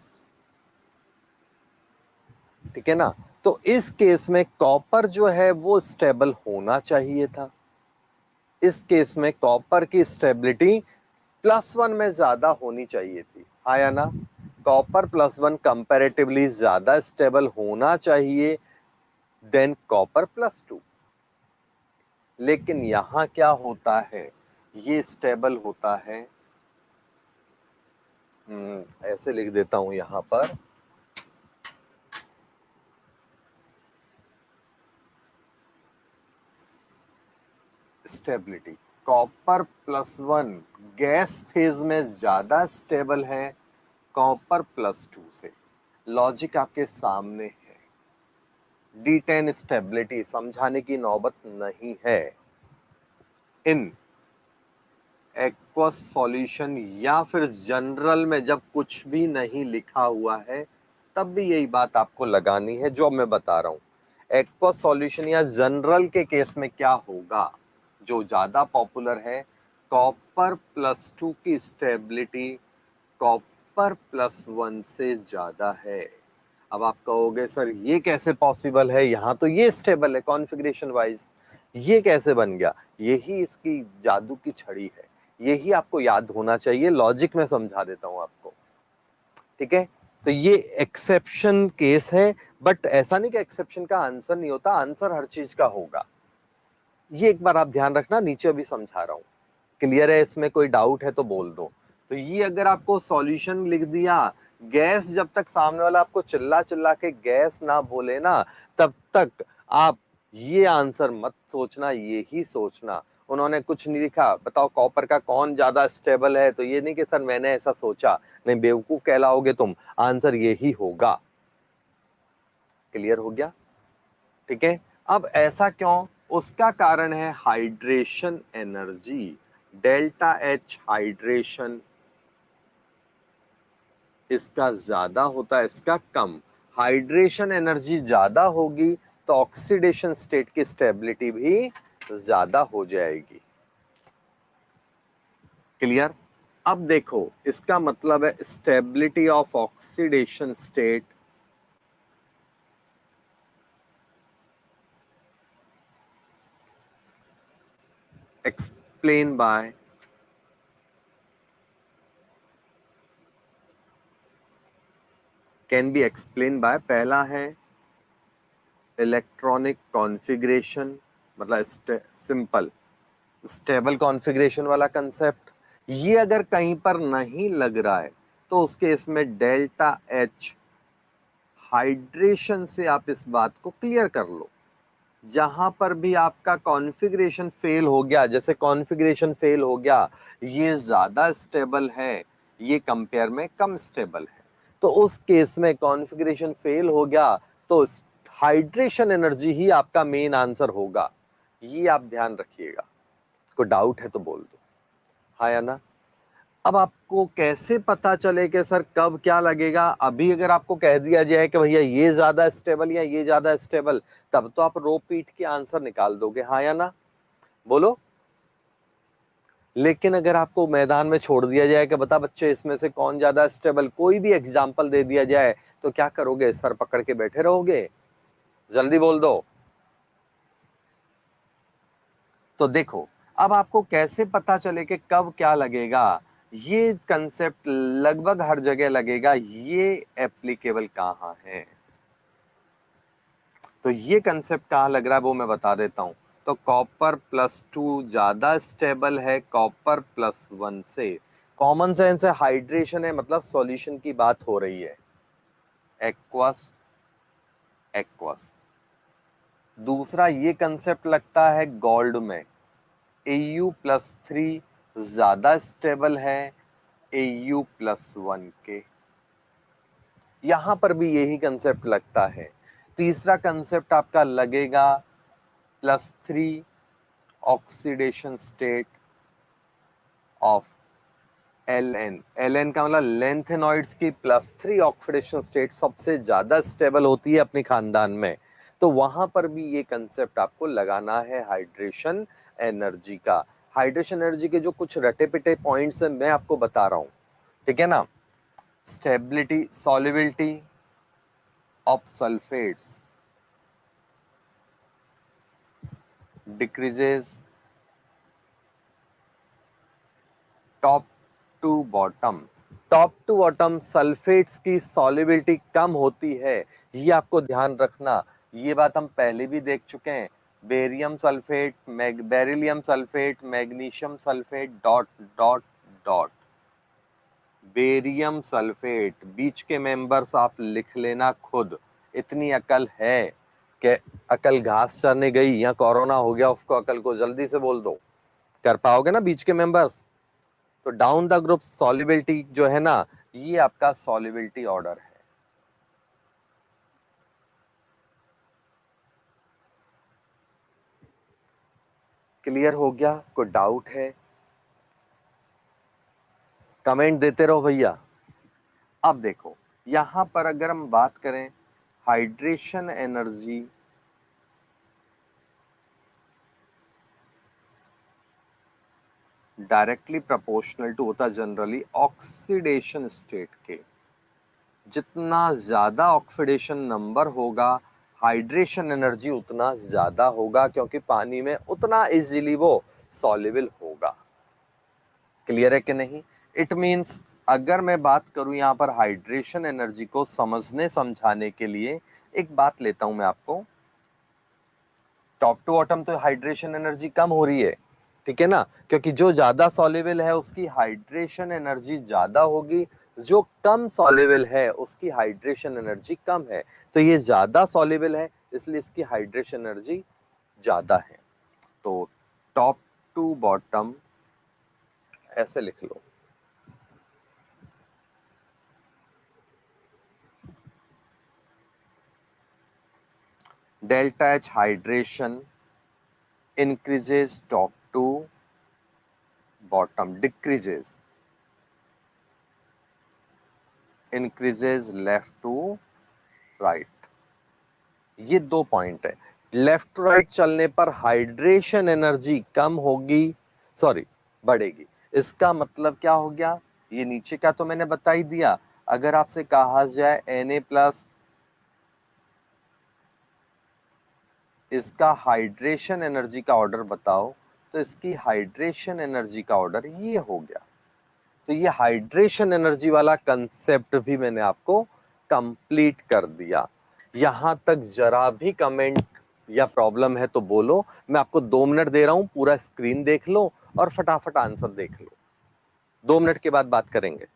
ठीक है ना। तो इस केस में कॉपर जो है वो स्टेबल होना चाहिए था। इस केस में कॉपर की स्टेबिलिटी +1 में ज्यादा होनी चाहिए थी, हाँ या ना। कॉपर +1 कंपैरेटिवली ज्यादा स्टेबल होना चाहिए देन कॉपर +2। लेकिन यहां क्या होता है, ये स्टेबल होता है, ऐसे लिख देता हूं यहां पर, स्टेबिलिटी कॉपर +1 गैस फेज में ज्यादा स्टेबल है कॉपर +2 से। लॉजिक आपके सामने है। D10 स्टेबिलिटी समझाने की नौबत नहीं है। इन एक्वस सॉल्यूशन या फिर जनरल में जब कुछ भी नहीं लिखा हुआ है तब भी यही बात आपको लगानी है जो मैं बता रहा हूं। एक्वस सॉल्यूशन या जनरल के केस में क्या होगा, जो ज्यादा पॉपुलर है, कॉपर +2 की स्टेबिलिटी कॉपर +1 से ज्यादा है। अब आप कहोगे सर ये कैसे पॉसिबल है, यहाँ तो ये स्टेबल है कॉन्फ़िगरेशन वाइज, ये कैसे बन गया। यही इसकी जादू की छड़ी है, यही आपको याद होना चाहिए। लॉजिक में समझा देता हूं आपको, ठीक है। तो ये एक्सेप्शन केस है, बट ऐसा नहीं कि एक्सेप्शन का आंसर नहीं होता, आंसर हर चीज का होगा। ये एक बार आप ध्यान रखना, नीचे अभी समझा रहा हूं। क्लियर है, इसमें कोई डाउट है तो बोल दो। तो ये अगर आपको सॉल्यूशन लिख दिया, गैस जब तक सामने वाला आपको चिल्ला चिल्ला के गैस ना बोले ना, तब तक आप ये आंसर मत सोचना, ये ही सोचना। उन्होंने कुछ नहीं लिखा, बताओ कॉपर का कौन ज्यादा स्टेबल है, तो ये नहीं कि सर मैंने ऐसा सोचा, नहीं, बेवकूफ कहलाओगे तुम, आंसर ये ही होगा। क्लियर हो गया, ठीक है। अब ऐसा क्यों, उसका कारण है hydration energy. Delta H hydration इसका ज्यादा होता है, इसका कम। हाइड्रेशन एनर्जी ज्यादा होगी तो ऑक्सीडेशन स्टेट की स्टेबिलिटी भी ज्यादा हो जाएगी। क्लियर। अब देखो इसका मतलब है stability of oxidation state explain by can be explain by, पहला है इलेक्ट्रॉनिक कॉन्फ़िगरेशन, मतलब सिंपल स्टेबल कॉन्फ़िगरेशन वाला कंसेप्ट। ये अगर कहीं पर नहीं लग रहा है तो उस केस में डेल्टा एच हाइड्रेशन से आप इस बात को क्लियर कर लो। जहां पर भी आपका कॉन्फ़िगरेशन फेल हो गया, जैसे कॉन्फ़िगरेशन फेल हो गया, ये ज्यादा स्टेबल है, ये कंपेयर में कम स्टेबल है, तो उस केस में कॉन्फ़िगरेशन फेल हो गया तो हाइड्रेशन एनर्जी ही आपका मेन आंसर होगा। ये आप ध्यान रखिएगा। कोई डाउट है तो बोल दो, हाँ या ना। अब आपको कैसे पता चले कि सर कब क्या लगेगा? अभी अगर आपको कह दिया जाए कि भैया ये ज्यादा स्टेबल या ये ज्यादा स्टेबल, तब तो आप रो पीट के आंसर निकाल दोगे, हाँ या ना, बोलो। लेकिन अगर आपको मैदान में छोड़ दिया जाए कि बता बच्चे इसमें से कौन ज्यादा स्टेबल, कोई भी एग्जाम्पल दे दिया जाए, तो क्या करोगे? सर पकड़ के बैठे रहोगे? जल्दी बोल दो। तो देखो, अब आपको कैसे पता चले कि कब क्या लगेगा? ये कंसेप्ट लगभग हर जगह लगेगा, ये एप्लीकेबल कहाँ है? तो ये कंसेप्ट कहाँ लग रहा है वो मैं बता देता हूं। तो कॉपर +2 ज्यादा स्टेबल है कॉपर +1 से। कॉमन सेंस है, हाइड्रेशन है, मतलब सॉल्यूशन की बात हो रही है। Aqueous aqueous. दूसरा ये कंसेप्ट लगता है गोल्ड में, Au+3 ज्यादा स्टेबल है Au+1 के। यहां पर भी यही कंसेप्ट लगता है। तीसरा कंसेप्ट आपका लगेगा +3 oxidation state of Ln। Ln का मतलब लेंथेनॉइड्स की +3 ऑक्सीडेशन स्टेट सबसे ज्यादा स्टेबल होती है अपने खानदान में। तो वहां पर भी ये कंसेप्ट आपको लगाना है हाइड्रेशन एनर्जी का। हाइड्रेशन एनर्जी के जो कुछ रटे पिटे पॉइंट्स हैं मैं आपको बता रहा हूं, ठीक है ना। Stability, solubility of sulphates decreases top to bottom. Top to bottom sulphates की सॉल्युबिलिटी कम होती है, ये आपको ध्यान रखना। ये बात हम पहले भी देख चुके हैं। Barium sulphate, beryllium sulphate, magnesium sulphate, dot dot dot. Barium sulphate, बीच के मेंबर्स आप लिख लेना खुद। इतनी अकल है कि अकल घास चरने गई या कोरोना हो गया उसको अकल को जल्दी से बोल दो। कर पाओगे ना बीच के मेंबर्स? तो डाउन द ग्रुप सॉल्युबिलिटी जो है ना, ये आपका सॉल्युबिलिटी ऑर्डर है। क्लियर हो गया? कोई डाउट है? कमेंट देते रहो भैया। अब देखो, यहां पर अगर हम बात करें hydration energy directly proportional to होता जनरली ऑक्सीडेशन स्टेट के। जितना ज्यादा ऑक्सीडेशन नंबर होगा, हाइड्रेशन एनर्जी उतना ज्यादा होगा, क्योंकि पानी में उतना इजीली वो सॉल्युबल होगा। क्लियर है कि नहीं? इट मींस अगर मैं बात करूं यहां पर हाइड्रेशन एनर्जी को समझने समझाने के लिए, एक बात लेता हूं मैं आपको। टॉप टू बॉटम तो हाइड्रेशन एनर्जी कम हो रही है, ठीक है ना, क्योंकि जो ज्यादा सॉल्युबल है उसकी हाइड्रेशन एनर्जी ज्यादा होगी, जो कम सॉल्युबल है उसकी हाइड्रेशन एनर्जी कम है। तो ये ज्यादा सॉल्युबल है इसलिए इसकी हाइड्रेशन एनर्जी ज्यादा है। तो टॉप टू बॉटम ऐसे लिख लो। Delta H hydration increases top to bottom, decreases increases left to right। ये दो पॉइंट है। लेफ्ट टू राइट चलने पर हाइड्रेशन एनर्जी कम होगी, सॉरी बढ़ेगी। इसका मतलब क्या हो गया? ये नीचे का तो मैंने बता ही दिया। अगर आपसे कहा जाए Na+ इसका हाइड्रेशन एनर्जी का ऑर्डर बताओ, तो इसकी हाइड्रेशन एनर्जी का ऑर्डर ये हो गया। तो ये हाइड्रेशन एनर्जी वाला कंसेप्ट भी मैंने आपको कंप्लीट कर दिया। यहां तक जरा भी कमेंट या प्रॉब्लम है तो बोलो। मैं आपको 2 मिनट दे रहा हूं, पूरा स्क्रीन देख लो और फटाफट आंसर देख लो। 2 मिनट के बाद बात करेंगे।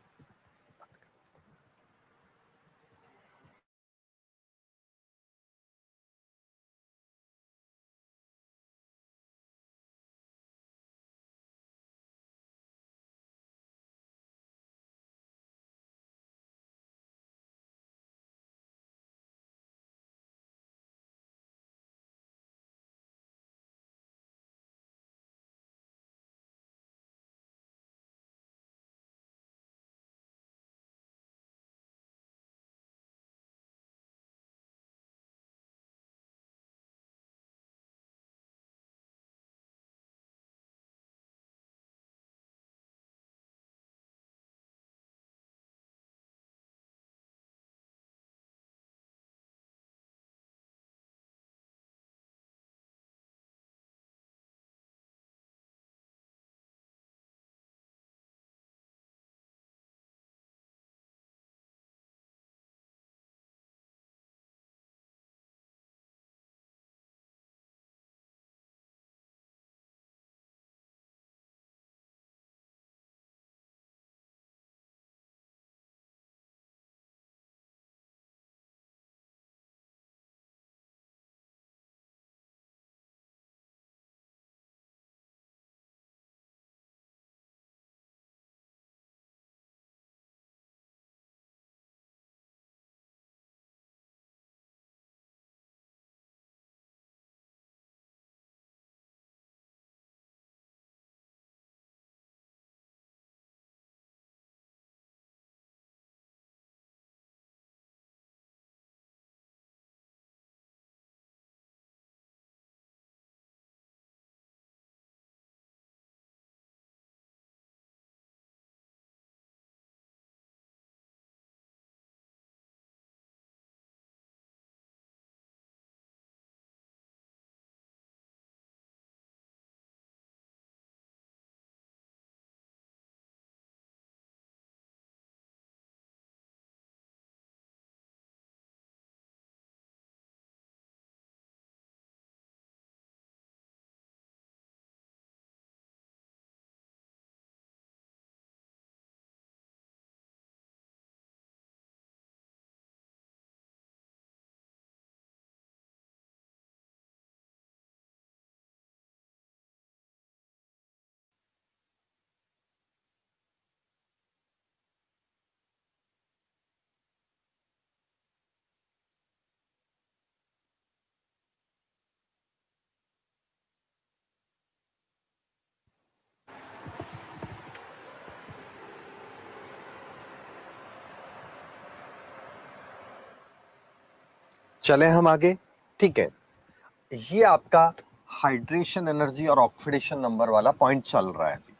चले हम आगे। ठीक है, ये आपका हाइड्रेशन एनर्जी और ऑक्सीडेशन नंबर वाला पॉइंट चल रहा है अभी।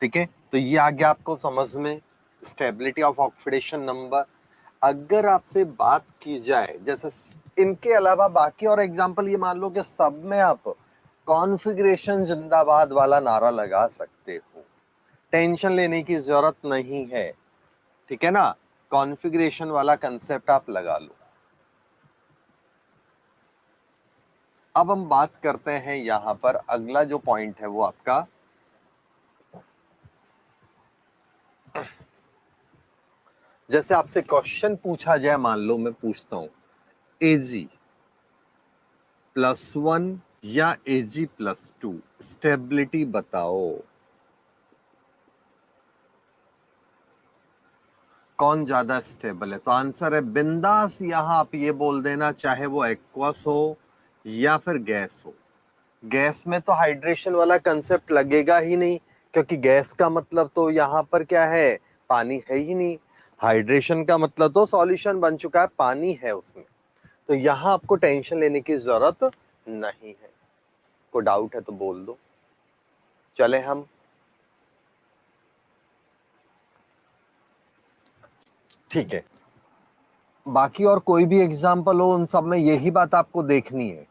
ठीक है, तो ये आ गया आपको समझ में, स्टेबिलिटी ऑफ ऑक्सीडेशन नंबर। अगर आपसे बात की जाए जैसे इनके अलावा बाकी और एग्जांपल, ये मान लो कि सब में आप कॉन्फ़िगरेशन जिंदाबाद वाला नारा लगा सकते हो, टेंशन लेने की जरूरत नहीं है। ठीक है ना, कॉन्फ़िगरेशन वाला कंसेप्ट आप लगा लो। अब हम बात करते हैं यहां पर, अगला जो पॉइंट है वो आपका जैसे आपसे क्वेश्चन पूछा जाए, मान लो मैं पूछता हूं Ag+1 या Ag+2 स्टेबिलिटी बताओ, कौन ज्यादा स्टेबल है? तो आंसर है बिंदास, यहां आप ये बोल देना, चाहे वो एक्वस हो या फिर गैस हो। गैस में तो हाइड्रेशन वाला कंसेप्ट लगेगा ही नहीं, क्योंकि गैस का मतलब तो यहाँ पर क्या है, पानी है ही नहीं। हाइड्रेशन का मतलब तो सॉल्यूशन बन चुका है, पानी है उसमें। तो यहाँ आपको टेंशन लेने की जरूरत नहीं है। कोई डाउट है तो बोल दो। चले हम, ठीक है, बाकी और कोई भी एग्जाम्पल हो, उन सब में यही बात आपको देखनी है।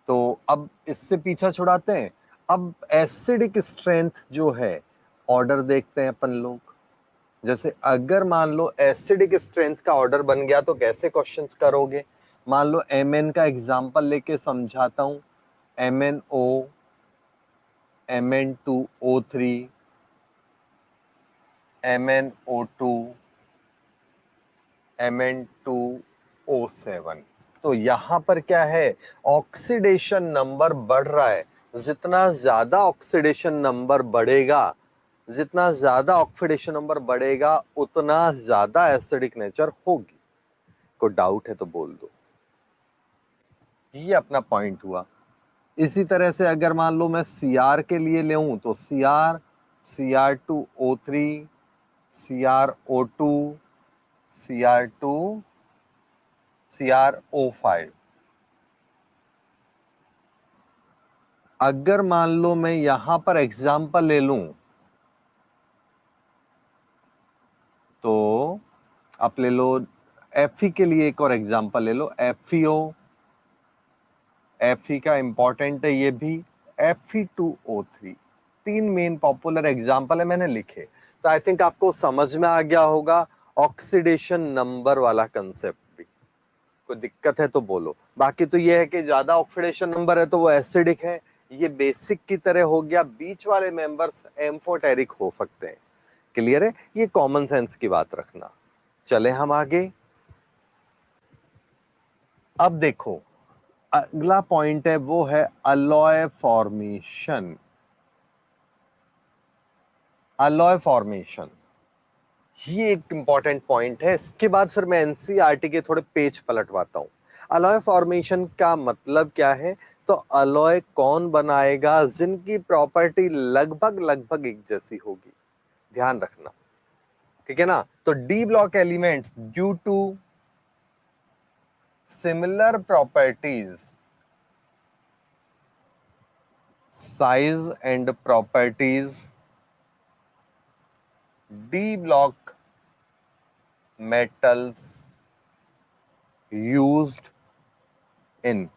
तो अब इससे पीछा छुड़ाते हैं, अब एसिडिक स्ट्रेंथ जो है, ऑर्डर देखते हैं अपन लोग। जैसे अगर मान लो एसिडिक स्ट्रेंथ का ऑर्डर बन गया तो कैसे क्वेश्चंस करोगे? मान लो Mn का एग्जांपल लेके समझाता हूं। MnO, Mn2O3, MnO2, Mn2O7। तो यहां पर क्या है, ऑक्सीडेशन नंबर बढ़ रहा है। जितना ज्यादा ऑक्सीडेशन नंबर बढ़ेगा, जितना ज्यादा ऑक्सीडेशन नंबर बढ़ेगा उतना ज्यादा एसिडिक नेचर होगी। कोई डाउट है तो बोल दो। ये अपना पॉइंट हुआ। इसी तरह से अगर मान लो मैं Cr के लिए लेऊं तो Cr, Cr2O3, CrO2, Cr2, CrO5। अगर मान लो मैं यहां पर एग्जांपल ले लूं तो आप ले लो Fe के लिए एक और एग्जांपल ले लो, FeO। Fe का इंपॉर्टेंट है ये भी, Fe2O3। तीन मेन पॉपुलर एग्जांपल है मैंने लिखे। तो आई थिंक आपको समझ में आ गया होगा ऑक्सीडेशन नंबर वाला कंसेप्ट भी। कोई दिक्कत है तो बोलो। बाकी तो ये है कि ज्यादा ऑक्सीडेशन नंबर है तो वो एसिडिक है। ये बेसिक की तरह हो गया। बीच वाले मेंबर्स एम्फोटेरिक हो सकते हैं। क्लियर है? ये कॉमन सेंस की बात रखना। चले हम आगे। अब देखो अगला पॉइंट है वो है अलॉय फॉर्मेशन। अलॉय फॉर्मेशन ये एक इंपॉर्टेंट पॉइंट है। इसके बाद फिर मैं एनसीईआरटी के थोड़े पेज पलटवाता हूं। अलॉय फॉर्मेशन का मतलब क्या है? तो अलॉय कौन बनाएगा जिनकी प्रॉपर्टी लगभग लगभग एक जैसी होगी। ध्यान रखना, ठीक है ना? तो D block elements due to similar properties, size and properties, D block metals used in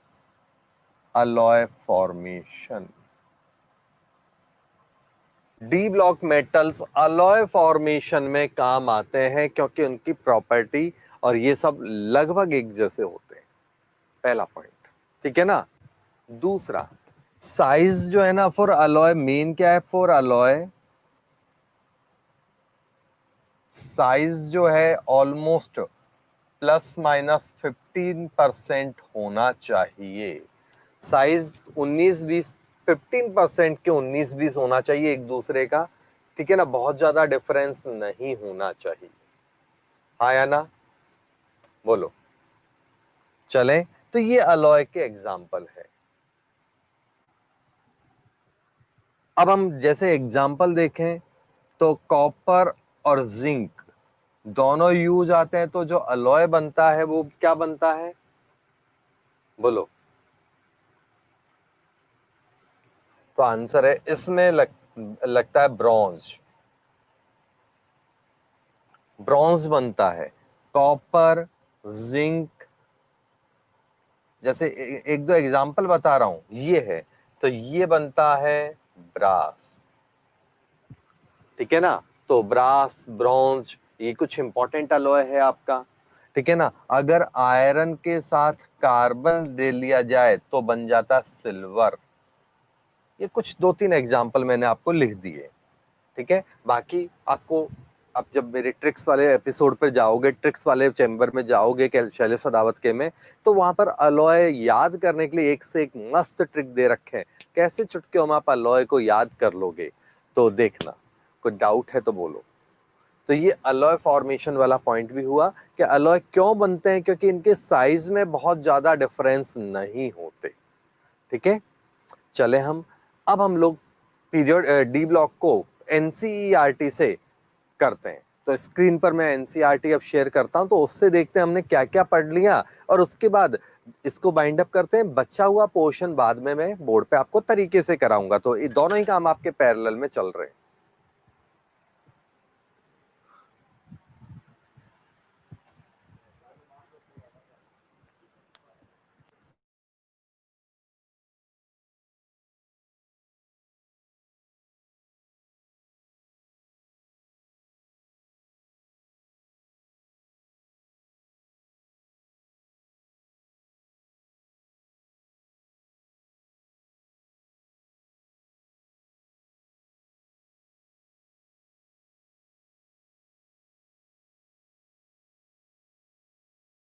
alloy formation। D block metals alloy formation में काम आते हैं क्योंकि उनकी प्रॉपर्टी और ये सब लगभग एक जैसे होते हैं। पहला पॉइंट, ठीक है ना? दूसरा, साइज जो है ना फॉर अलॉय, मेन क्या है फॉर अलॉय? साइज जो है ऑलमोस्ट ±15% होना चाहिए। साइज 19-20, 15% के 19-20 होना चाहिए एक दूसरे का, ठीक है ना? बहुत ज्यादा डिफरेंस नहीं होना चाहिए। हाँ या ना? बोलो। चले, तो ये अलॉय के एग्जाम्पल है। अब हम जैसे एग्जाम्पल देखें तो कॉपर और जिंक दोनों यूज आते हैं, तो जो अलॉय बनता है वो क्या बनता है? बोलो। तो आंसर है इसमें लगता है ब्रॉन्ज। ब्रॉन्ज बनता है। कॉपर, जिंक, जैसे एक दो एग्जांपल बता रहा हूं, ये है तो ये बनता है ब्रास, ठीक है ना? तो ब्रास, ब्रॉन्ज ये कुछ इंपॉर्टेंट अलॉय है आपका, ठीक है ना? अगर आयरन के साथ कार्बन ले लिया जाए तो बन जाता सिल्वर। ये कुछ दो तीन एग्जांपल मैंने आपको लिख दिए, ठीक है? बाकी आपको आप जब मेरे ट्रिक्स वाले एपिसोड पर जाओगे, ट्रिक्स वाले चैम्बर में जाओगे शैलेश सदावत के में, तो वहां पर अलॉय याद करने के लिए एक से एक मस्त ट्रिक दे रखे हैं। कैसे चुटकियों में आप अलॉय को याद कर लोगे, तो देखना। कोई डाउट है तो बोलो। तो ये अलॉय फॉर्मेशन वाला पॉइंट भी हुआ कि अलॉय क्यों बनते हैं, क्योंकि इनके साइज में बहुत ज्यादा डिफरेंस नहीं होते, ठीक है? चले हम, अब हम लोग पीरियड डी ब्लॉक को एनसीईआरटी से करते हैं। तो स्क्रीन पर मैं एनसीईआरटी अब शेयर करता हूं, तो उससे देखते हैं हमने क्या क्या पढ़ लिया, और उसके बाद इसको बाइंड अप करते हैं। बचा हुआ पोर्शन बाद में मैं बोर्ड पे आपको तरीके से कराऊंगा। तो ये दोनों ही काम आपके पैरेलल में चल रहे हैं।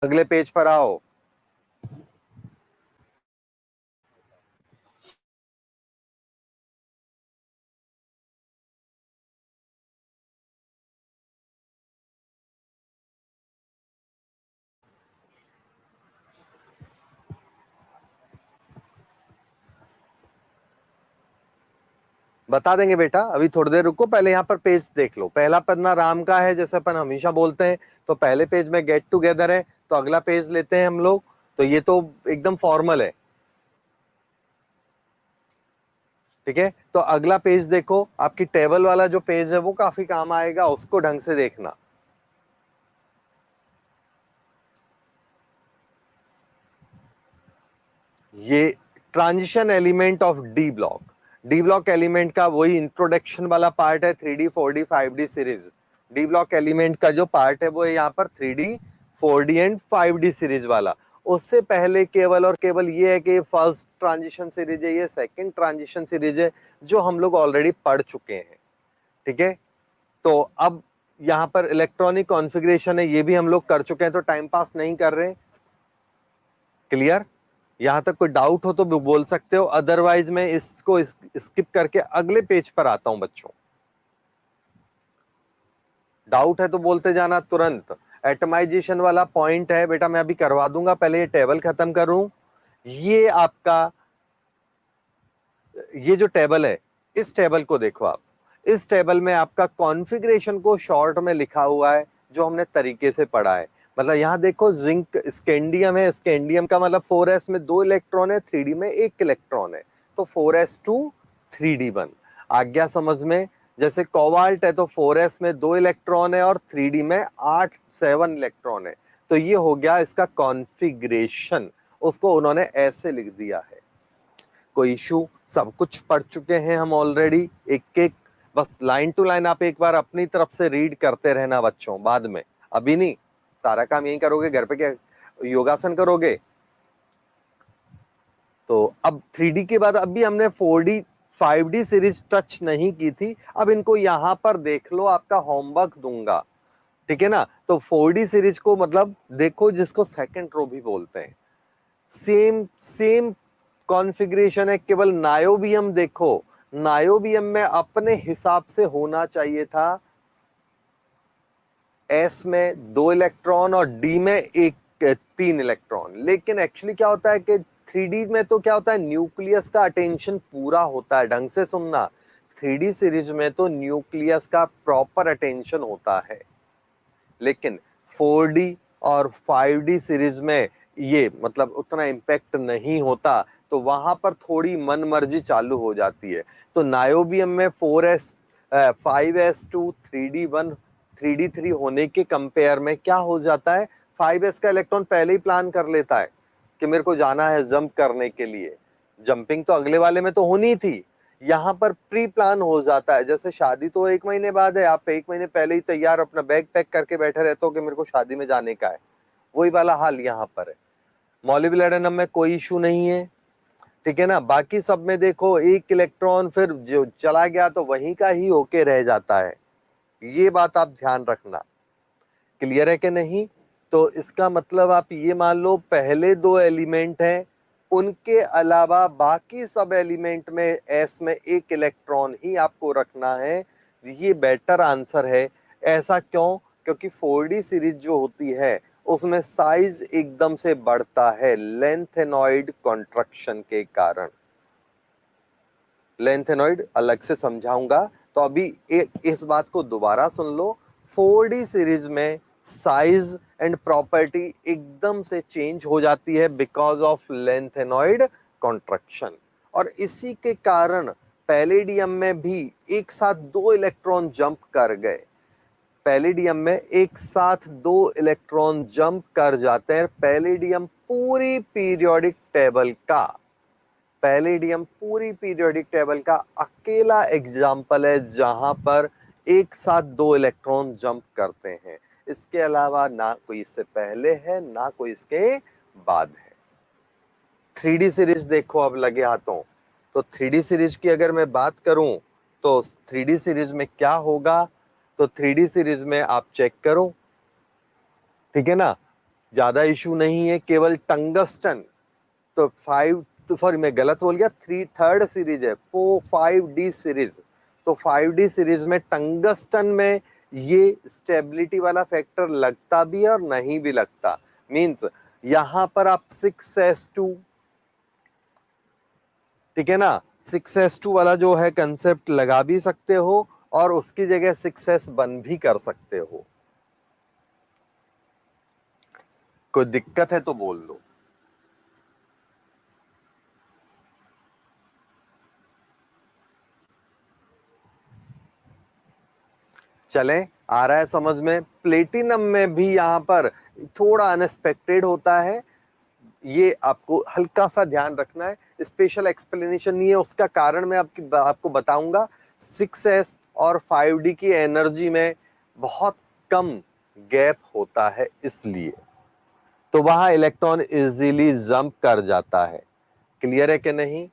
अगले पेज पर आओ। बता देंगे बेटा, अभी थोड़ी देर रुको, पहले यहाँ पर पेज देख लो। पहला पन्ना राम का है, जैसे अपन हमेशा बोलते हैं। तो पहले पेज में गेट टुगेदर है, तो अगला पेज लेते हैं हम लोग। तो ये तो एकदम फॉर्मल है, ठीक है। तो अगला पेज देखो, आपकी टेबल वाला जो पेज है वो काफी काम आएगा, उसको ढंग से देखना। ये transition element of D block. D block element का वही इंट्रोडक्शन वाला पार्ट है, 3D 4D 5D series. D block element का जो पार्ट है वो है यहाँ पर 3D 4D and 5D series वाला। उससे पहले केवल और केवल ये है कि फर्स्ट ट्रांजिशन सीरीज है, ये सेकंड ट्रांजिशन सीरीज है, जो हम लोग ऑलरेडी पढ़ चुके हैं, ठीक है। तो अब यहाँ पर इलेक्ट्रॉनिक कॉन्फ़िगरेशन है, ये भी हम लोग कर चुके हैं, तो टाइम पास नहीं कर रहे। क्लियर? यहां तक कोई डाउट हो तो बोल सकते हो, अदरवाइज मैं इसको स्किप करके अगले पेज पर आता हूं बच्चों। डाउट है तो बोलते जाना तुरंत। एटमाइजेशन वाला पॉइंट है बेटा, मैं अभी करवा दूंगा, पहले ये टेबल खत्म करूं। ये आपका, ये जो टेबल है, इस टेबल को देखो आप। इस टेबल में आपका कॉन्फ़िगरेशन को शॉर्ट में लिखा हुआ है, जो हमने तरीके से पढ़ा है। मतलब यहाँ देखो, जिंक स्कैंडियम है, स्कैंडियम का मतलब 4s में 2 इलेक्ट्रॉन है, 3D में 1 इलेक्ट्रॉन है, तो 4s2 3d1 आ गया समझ में। जैसे कोबाल्ट है, तो 4s में 2 इलेक्ट्रॉन है और 3D में 7 इलेक्ट्रॉन है। तो ये हो गया इसका कॉन्फ़िगरेशन, उसको उन्होंने ऐसे लिख दिया है। कोई इशू? सब कुछ पढ़ चुके हैं हम ऑलरेडी, एक एक, बस लाइन टू लाइन आप एक बार अपनी तरफ से रीड करते रहना बच्चों, बाद में, अभी नहीं। सारा काम यही करोगे, घर पे क्या योगासन करोगे? तो अब 3D के बाद अभी हमने 4D 5D सीरीज टच नहीं की थी, अब इनको यहां पर देख लो, आपका होमवर्क दूंगा, ठीक है ना। तो 4D सीरीज को मतलब देखो, जिसको सेकंड रो भी बोलते हैं, सेम सेम कॉन्फ़िगरेशन है, केवल नायोबियम देखो। नायोबियम में अपने हिसाब से होना चाहिए था, एस में 2 इलेक्ट्रॉन और डी में 3 इलेक्ट्रॉन। लेकिन एक्चुअली क्या होता है कि 3D में तो क्या होता है, न्यूक्लियस का अटेंशन पूरा होता है। ढंग से सुनना, 3D सीरीज में तो न्यूक्लियस का प्रॉपर अटेंशन होता है, लेकिन 4D और 5D सीरीज में ये मतलब उतना इम्पैक्ट नहीं होता, तो वहां पर थोड़ी मनमर्जी चालू हो जाती है। तो नायोबियम में 4s 5s2 3d1 3d3 होने के कंपेयर में क्या हो जाता है, 5s का इलेक्ट्रॉन पहले ही प्लान कर लेता है कि मेरे को जाना है जंप करने के लिए। जंपिंग तो अगले वाले में तो होनी थी, यहाँ पर प्री प्लान हो जाता है। जैसे शादी तो 1 महीने बाद है, आप 1 महीने पहले ही तैयार अपना बैग पैक करके बैठे रहते हो कि मेरे को शादी में जाने का है, वही वाला हाल यहाँ पर है। मॉलिब्डेनम में कोई इशू नहीं है, ठीक है ना। बाकी सब में देखो, 1 इलेक्ट्रॉन फिर जो चला गया तो वहीं का ही होके रह जाता है, ये बात आप ध्यान रखना। क्लियर है कि नहीं? तो इसका मतलब आप ये मान लो, पहले 2 एलिमेंट हैं, उनके अलावा बाकी सब एलिमेंट में एस में 1 इलेक्ट्रॉन ही आपको रखना है। ये बेटर आंसर है। ऐसा क्यों? क्योंकि 4D सीरीज जो होती है उसमें साइज एकदम से बढ़ता है लेंथेनॉइड कॉन्ट्रैक्शन के कारण। लेंथेनॉइड अलग से समझाऊंगा, तो अभी इस बात को दोबारा सुन लो। 4D सीरीज में साइज एंड प्रॉपर्टी एकदम से चेंज हो जाती है बिकॉज ऑफ लेंथेनॉइड कॉन्ट्रैक्शन, और इसी के कारण पैलेडियम में भी एक साथ 2 इलेक्ट्रॉन जंप कर गए। पैलेडियम में एक साथ 2 इलेक्ट्रॉन जंप कर जाते हैं। पैलेडियम पूरी पीरियोडिक टेबल का, पैलेडियम पूरी पीरियोडिक टेबल का अकेला एग्जाम्पल है जहां पर एक साथ 2 इलेक्ट्रॉन जंप करते हैं। इसके अलावा ना कोई इससे पहले है, ना कोई इसके बाद है। 3D सीरीज देखो अब लगे हाथों। तो 3D सीरीज की अगर मैं बात करूं, तो 3D सीरीज में क्या होगा, तो 3D सीरीज में आप चेक करो, ठीक है ना। ज्यादा इशू नहीं है, केवल टंगस्टन। तो 5, तो सॉरी मैं गलत बोल गया, 3 सीरीज है, 4 5D सीरीज। तो 5D सीरीज में टंगस्टन में ये स्टेबिलिटी वाला फैक्टर लगता भी है और नहीं भी लगता। मींस यहां पर आप 6s2, ठीक है ना, 6s2 वाला जो है कंसेप्ट लगा भी सकते हो और उसकी जगह 6s1 भी कर सकते हो। कोई दिक्कत है तो बोल दो। चले, आ रहा है समझ में। प्लेटिनम में भी यहां पर थोड़ा अनएक्सपेक्टेड होता है, ये आपको हल्का सा ध्यान रखना है। स्पेशल एक्सप्लेनेशन नहीं है, उसका कारण मैं आपको बताऊंगा। 6s और 5D की एनर्जी में बहुत कम गैप होता है, इसलिए तो वहां इलेक्ट्रॉन इजीली जंप कर जाता है। क्लियर है कि नहीं?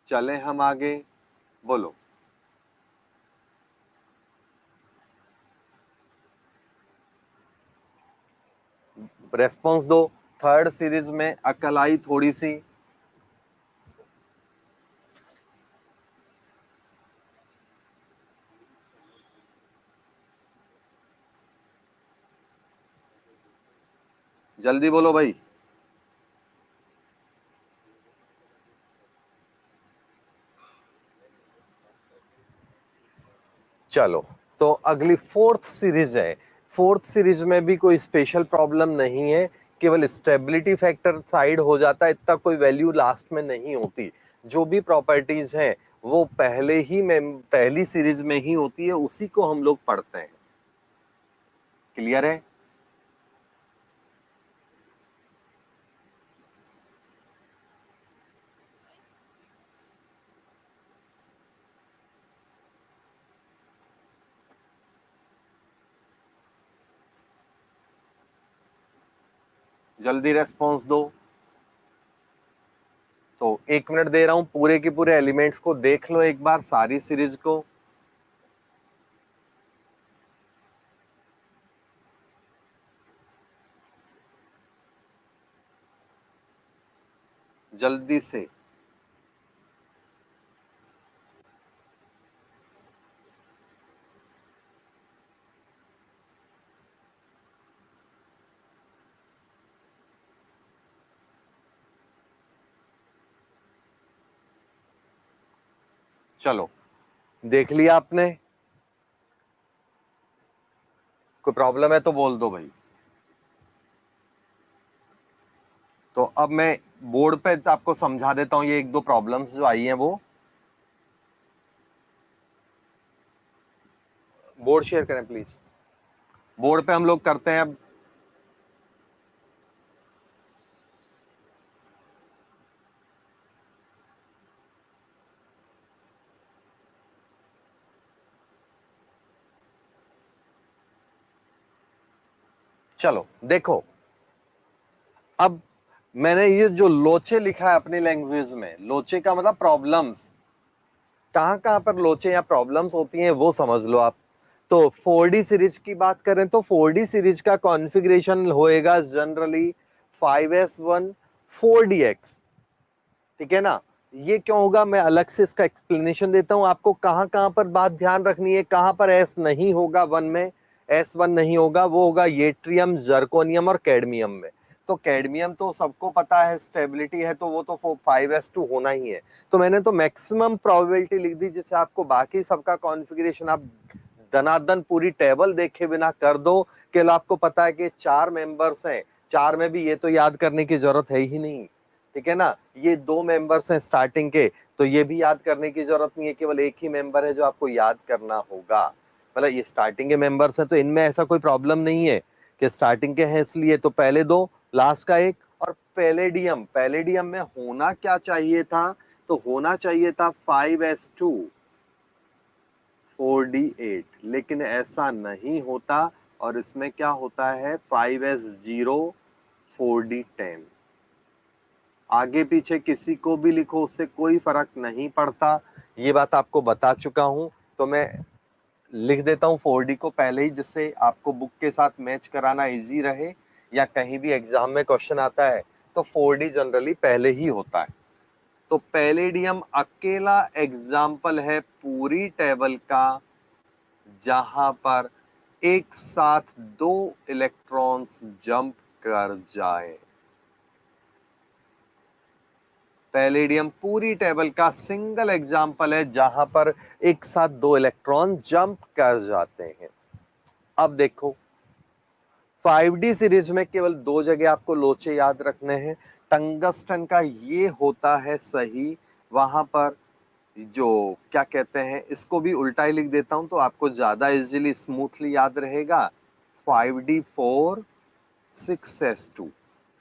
चले हम आगे, बोलो। रेस्पॉन्स दो। थर्ड सीरीज में अकल आई थोड़ी सी? जल्दी बोलो भाई। चलो, तो अगली फोर्थ सीरीज है। फोर्थ सीरीज में भी कोई स्पेशल प्रॉब्लम नहीं है, केवल स्टेबिलिटी फैक्टर साइड हो जाता है, इतना कोई वैल्यू लास्ट में नहीं होती। जो भी प्रॉपर्टीज हैं वो पहले ही में पहली सीरीज में ही होती है, उसी को हम लोग पढ़ते हैं। क्लियर है? जल्दी रेस्पॉन्स दो। तो 1 मिनट दे रहा हूं, पूरे के पूरे एलिमेंट्स को देख लो एक बार, सारी सीरीज को। जल्दी से। चलो, देख लिया आपने? कोई प्रॉब्लम है तो बोल दो भाई। तो अब मैं बोर्ड पे आपको समझा देता हूं, ये 1 2 प्रॉब्लम्स जो आई हैं वो। बोर्ड शेयर करें प्लीज। बोर्ड पे हम लोग करते हैं अब। चलो देखो, अब मैंने ये जो लोचे लिखा है अपनी लैंग्वेज में, लोचे का मतलब प्रॉब्लम्स, कहां कहां पर लोचे या प्रॉब्लम्स होती हैं वो समझ लो आप। तो 4D सीरीज की बात करें तो 4D सीरीज का कॉन्फ़िगरेशन होएगा जनरली 5s1 4dx, ठीक है ना। ये क्यों होगा, मैं अलग से इसका एक्सप्लेनेशन देता हूं आपको। कहां कहां पर बात ध्यान रखनी है, कहां पर एस नहीं होगा वन में, S1 नहीं होगा, वो होगा येट्रियम, जर्कोनियम और कैडमियम में। तो कैडमियम तो सबको पता है स्टेबिलिटी है, तो वो तो 5s2 होना ही है। तो मैंने तो मैक्सिमम प्रोबेबिलिटी लिख दी, जिससे आपको बाकी सबका कॉन्फ़िगरेशन आप दनादन पूरी टेबल देखे बिना कर दो। केवल आपको पता है कि 4 मेंबर्स हैं, 4 में भी ये तो याद करने की जरूरत है ही नहीं, ठीक है ना। ये 2 मेंबर्स हैं स्टार्टिंग के, तो ये भी याद करने की जरूरत नहीं है, केवल एक ही मेंबर है जो आपको याद करना होगा। मतलब ये स्टार्टिंग के मेंबर्स हैं, तो इनमें ऐसा कोई प्रॉब्लम नहीं है कि स्टार्टिंग के हैं इसलिए। तो पहले 2, लास्ट का 1। और पैलेडियम, पैलेडियम में होना क्या चाहिए था, तो होना चाहिए था 5s2 4d8, लेकिन ऐसा नहीं होता। और इसमें क्या होता है 5s0 4d10। आगे पीछे किसी को भी लिखो, उससे कोई फर्क नहीं पड़ता, ये बात आपको बता चुका हूं। तो मैं लिख देता हूं 4D को पहले ही, जिससे आपको बुक के साथ मैच कराना इजी रहे। या कहीं भी एग्जाम में क्वेश्चन आता है तो 4D जनरली पहले ही होता है। तो पैलेडियम अकेला एग्जाम्पल है पूरी टेबल का जहां पर एक साथ 2 इलेक्ट्रॉन्स जंप कर जाए। पैलेडियम पूरी टेबल का सिंगल एग्जाम्पल है जहां पर एक साथ 2 इलेक्ट्रॉन जंप कर जाते हैं। अब देखो 5D सीरीज में केवल 2 जगह आपको लोचे याद रखने हैं। टंगस्टन का ये होता है सही, वहां पर जो क्या कहते हैं, इसको भी उल्टा ही लिख देता हूं तो आपको ज्यादा इजीली स्मूथली याद रहेगा। 5D4 6s2,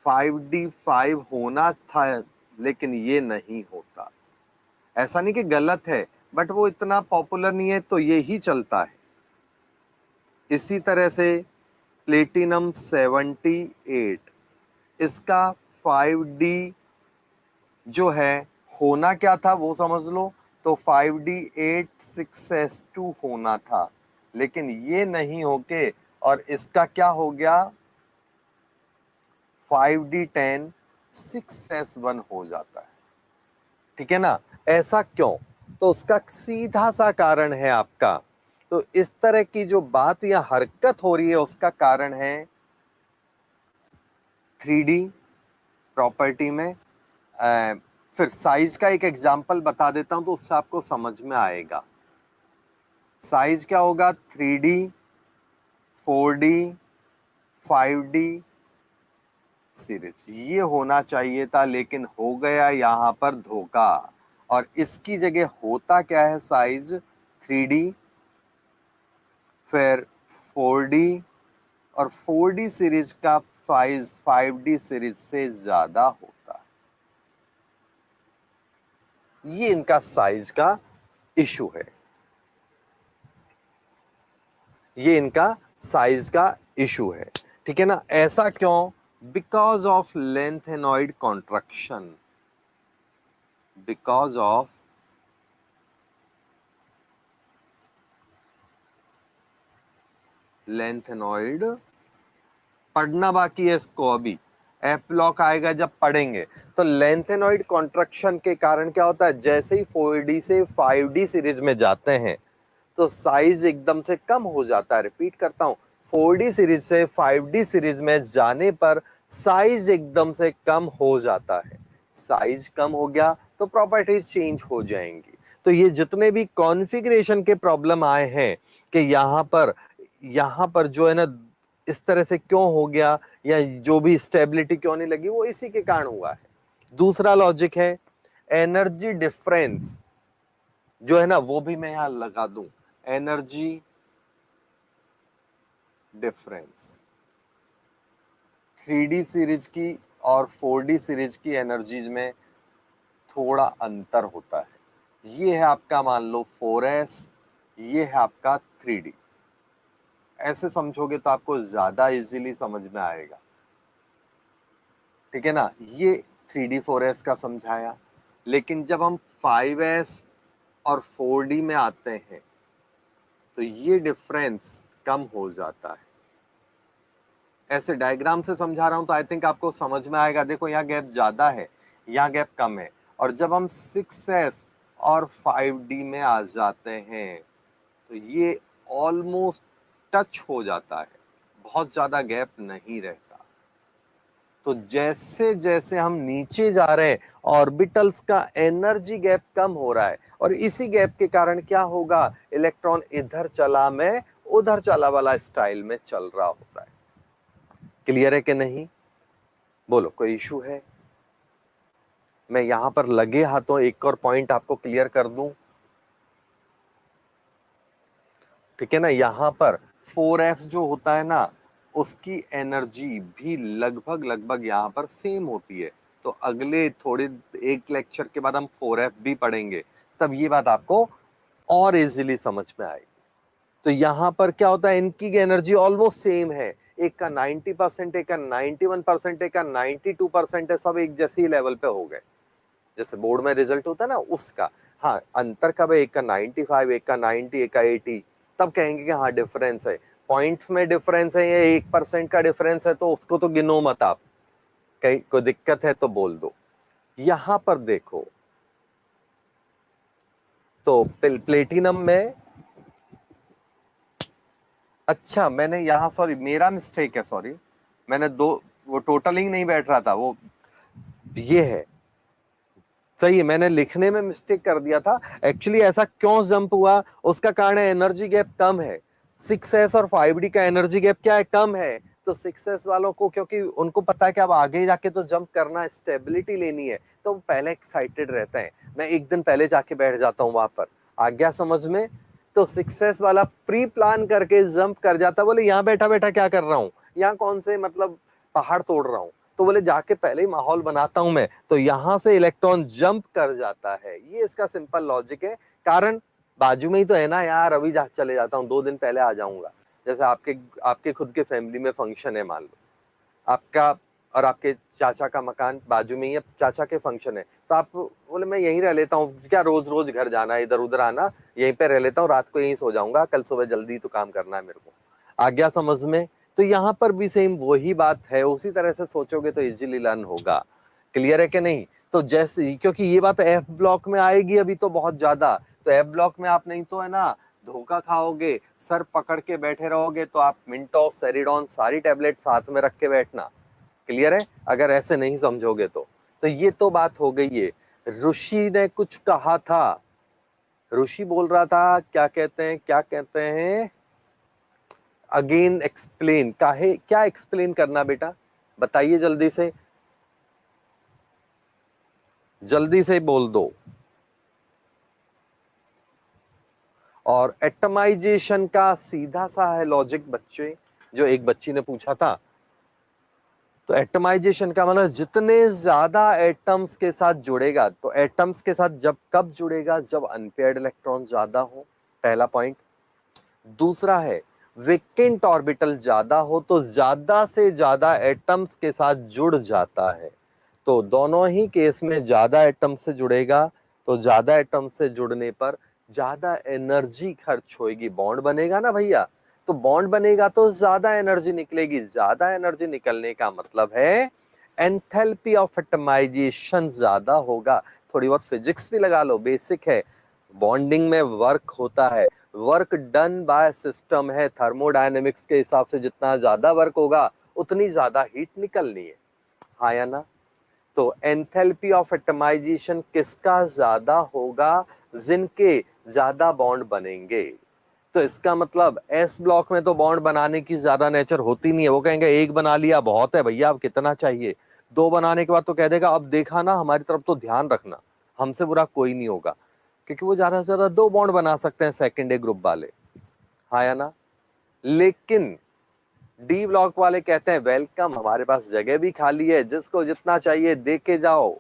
5D5 होना था लेकिन ये नहीं होता। ऐसा नहीं कि गलत है, बट वो इतना पॉपुलर नहीं है तो ये ही चलता है। इसी तरह से प्लेटिनम 78, इसका 5D जो है होना क्या था वो समझ लो, तो 5D8 6s2 होना था, लेकिन ये नहीं होके और इसका क्या हो गया 5D10 6s1 हो जाता है। ठीक है ना? ऐसा क्यों? तो उसका सीधा सा कारण है आपका, तो इस तरह की जो बात या हरकत हो रही है उसका कारण है 3D प्रॉपर्टी में। फिर साइज का एक एग्जांपल बता देता हूं तो उससे आपको समझ में आएगा। साइज क्या होगा 3D 4D 5D सीरीज, ये होना चाहिए था लेकिन हो गया यहां पर धोखा। और इसकी जगह होता क्या है साइज 3D फिर 4D, और 4D सीरीज का साइज 5D सीरीज से ज्यादा होता है। ये इनका साइज का इशू है, ये इनका साइज का इशू है। ठीक है ना? ऐसा क्यों? Because of lanthanoid contraction, because of lanthanoid, पढ़ना बाकी है इसको, अभी एफ ब्लॉक आएगा जब पढ़ेंगे। तो लेंथेनॉइड कॉन्ट्रैक्शन के कारण क्या होता है, जैसे ही 4D से 5D सीरीज में जाते हैं तो साइज एकदम से कम हो जाता है। रिपीट करता हूं, 4D सीरीज से 5D सीरीज में जाने पर साइज एकदम से कम हो जाता है। साइज कम हो गया तो प्रॉपर्टीज चेंज हो जाएंगी। तो ये जितने भी कॉन्फ़िगरेशन के प्रॉब्लम आए हैं कि यहाँ पर जो है ना इस तरह से क्यों हो गया, या जो भी स्टेबिलिटी क्यों नहीं लगी, वो इसी के कारण हुआ है। दूसरा लॉजिक है एनर्जी डिफरेंस, जो है ना वो भी मैं यहां लगा दूं, एनर्जी डिफरेंस 3D सीरीज की और 4D सीरीज की एनर्जीज में थोड़ा अंतर होता है। ये है आपका मान लो 4s, ये है आपका 3D। ऐसे समझोगे तो आपको ज्यादा इजीली समझ में आएगा। ठीक है ना? ये 3D 4s का समझाया, लेकिन जब हम 5s और 4D में आते हैं तो ये डिफरेंस कम हो जाता है। ऐसे डायग्राम से समझा रहा हूं तो आई थिंक आपको समझ में आएगा। देखो यहाँ गैप ज्यादा है, यहाँ गैप कम है, और जब हम 6s और 5D में आ जाते हैं तो ये ऑलमोस्ट टच हो जाता है, बहुत ज्यादा गैप नहीं रहता। तो जैसे जैसे हम नीचे जा रहे हैं ऑर्बिटल्स का एनर्जी गैप कम हो रहा है, और इसी गैप के कारण क्या होगा, इलेक्ट्रॉन इधर चला मैं उधर चला वाला स्टाइल में चल रहा होता है। क्लियर है कि नहीं? बोलो कोई इशू है? मैं यहां पर लगे हाथों एक और पॉइंट आपको क्लियर कर दूं। ठीक है ना? यहां पर 4f जो होता है ना उसकी एनर्जी भी लगभग लगभग यहां पर सेम होती है। तो अगले थोड़े एक लेक्चर के बाद हम 4f भी पढ़ेंगे, तब ये बात आपको और इजीली समझ में आएगी। तो यहां पर क्या होता है, इनकी एनर्जी ऑलमोस्ट सेम है, एक का 90%, एक का 91%, एक का 92% है, सब एक जैसे ही लेवल पे हो गए, जैसे बोर्ड में रिजल्ट होता है ना उसका। हाँ, अंतर कब है, एक का 95, एक का 90, एक का 80, तब कहेंगे कि हाँ डिफरेंस है। पॉइंट्स में डिफरेंस है, ये 1% का डिफरेंस है, तो उसको तो गिनो मत आप, कहीं कोई दिक्कत है तो बोल दो। यहां पर देखो तो प्लेटिनम में, अच्छा मैंने यहाँ, सॉरी मेरा मिस्टेक है, सॉरी मैंने दो, वो टोटलिंग नहीं बैठ रहा था, वो ये है सही है, मैंने लिखने में मिस्टेक कर दिया था। एक्चुअली ऐसा क्यों जंप हुआ, उसका कारण है एनर्जी गैप कम है। 6s और 5d का एनर्जी गैप क्या है, कम है। तो 6s वालों को, क्योंकि उनको पता है कि अब आगे जाके तो जंप करना है, स्टेबिलिटी लेनी है, तो पहले एक्साइटेड रहते हैं। मैं एक दिन पहले जाके बैठ जाता हूँ वहां पर, आ गया समझ में। तो 6s वाला प्री प्लान करके जंप कर जाता, बोले यहाँ बैठा बैठा क्या कर रहा हूँ, यहाँ कौन से मतलब पहाड़ तोड़ रहा हूँ, तो बोले जाके पहले ही माहौल बनाता हूं मैं, तो यहां से इलेक्ट्रॉन जंप कर जाता है। ये इसका सिंपल लॉजिक है। कारण बाजू में ही तो है ना यार, अभी जा चले जाता हूँ, 2 दिन पहले आ जाऊंगा। जैसे आपके आपके खुद के फैमिली में फंक्शन है, मान लो आपका और आपके चाचा का मकान बाजू में ही है, चाचा के फंक्शन है, तो आप बोले मैं यहीं रह लेता हूँ, क्या रोज रोज घर जाना है, इधर उधर आना, यहीं पे रह लेता हूँ, रात को यहीं सो जाऊंगा, कल सुबह जल्दी तो काम करना है मेरे को। आ गया समझ में। तो यहाँ पर भी सेम वही बात है, उसी तरह से सोचोगे तो इजीली लर्न होगा। क्लियर है कि नहीं। तो जैसे, क्योंकि ये बात एफ ब्लॉक में आएगी अभी तो बहुत ज्यादा, तो एफ ब्लॉक में आप नहीं तो है ना धोखा खाओगे, सर पकड़ के बैठे रहोगे, तो आप मिंटॉस सेरिडॉन सारी टैबलेट साथ में रख के बैठना। क्लियर है, अगर ऐसे नहीं समझोगे तो ये तो बात हो गई है। ऋषि ने कुछ कहा था, ऋषि बोल रहा था, क्या कहते हैं, क्या कहते हैं, अगेन एक्सप्लेन, काहे क्या एक्सप्लेन करना बेटा, बताइए जल्दी से बोल दो। और एटमाइजेशन का सीधा सा है लॉजिक बच्चे, जो एक बच्ची ने पूछा था। तो एटमाइजेशन का मतलब जितने ज्यादा एटम्स के साथ जुड़ेगा, तो एटम्स के साथ जब कब जुड़ेगा, जब अनपेयर्ड इलेक्ट्रॉन ज्यादा हो, पहला पॉइंट। दूसरा है वेकेंट ऑर्बिटल ज्यादा हो, तो ज्यादा से ज्यादा एटम्स के साथ जुड़ जाता है। तो दोनों ही केस में ज्यादा एटम से जुड़ेगा, तो ज्यादा एटम से जुड़ने पर ज्यादा एनर्जी खर्च होगी, बॉन्ड बनेगा ना भैया, तो बॉन्ड बनेगा तो ज्यादा एनर्जी निकलेगी, ज्यादा एनर्जी निकलने का मतलब है एंथैल्पी ऑफ एटमाइजेशन ज्यादा होगा। थोड़ी बहुत फिजिक्स भी लगा लो, बेसिक है। बॉन्डिंग में वर्क होता है, वर्क डन बाय सिस्टम है, थर्मोडायनेमिक्स के हिसाब से जितना ज्यादा वर्क होगा उतनी ज्यादा हीट निकलनी है, हाँ या ना। तो एंथैल्पी ऑफ एटमाइजेशन किसका ज्यादा होगा, जिनके ज्यादा बॉन्ड बनेंगे। तो इसका मतलब एस ब्लॉक में तो बॉन्ड बनाने की ज्यादा नेचर होती नहीं है, वो कहेंगे एक बना लिया बहुत है भैया, अब कितना चाहिए, 2 बनाने के बाद तो कह देगा अब देखा ना हमारी तरफ तो ध्यान रखना, हमसे बुरा कोई नहीं होगा, क्योंकि वो ज्यादा से ज्यादा 2 बॉन्ड बना सकते हैं सेकेंड ए ग्रुप वाले, हाँ या ना। लेकिन डी ब्लॉक वाले कहते हैं वेलकम, हमारे पास जगह भी खाली है, जिसको जितना चाहिए दे के जाओ,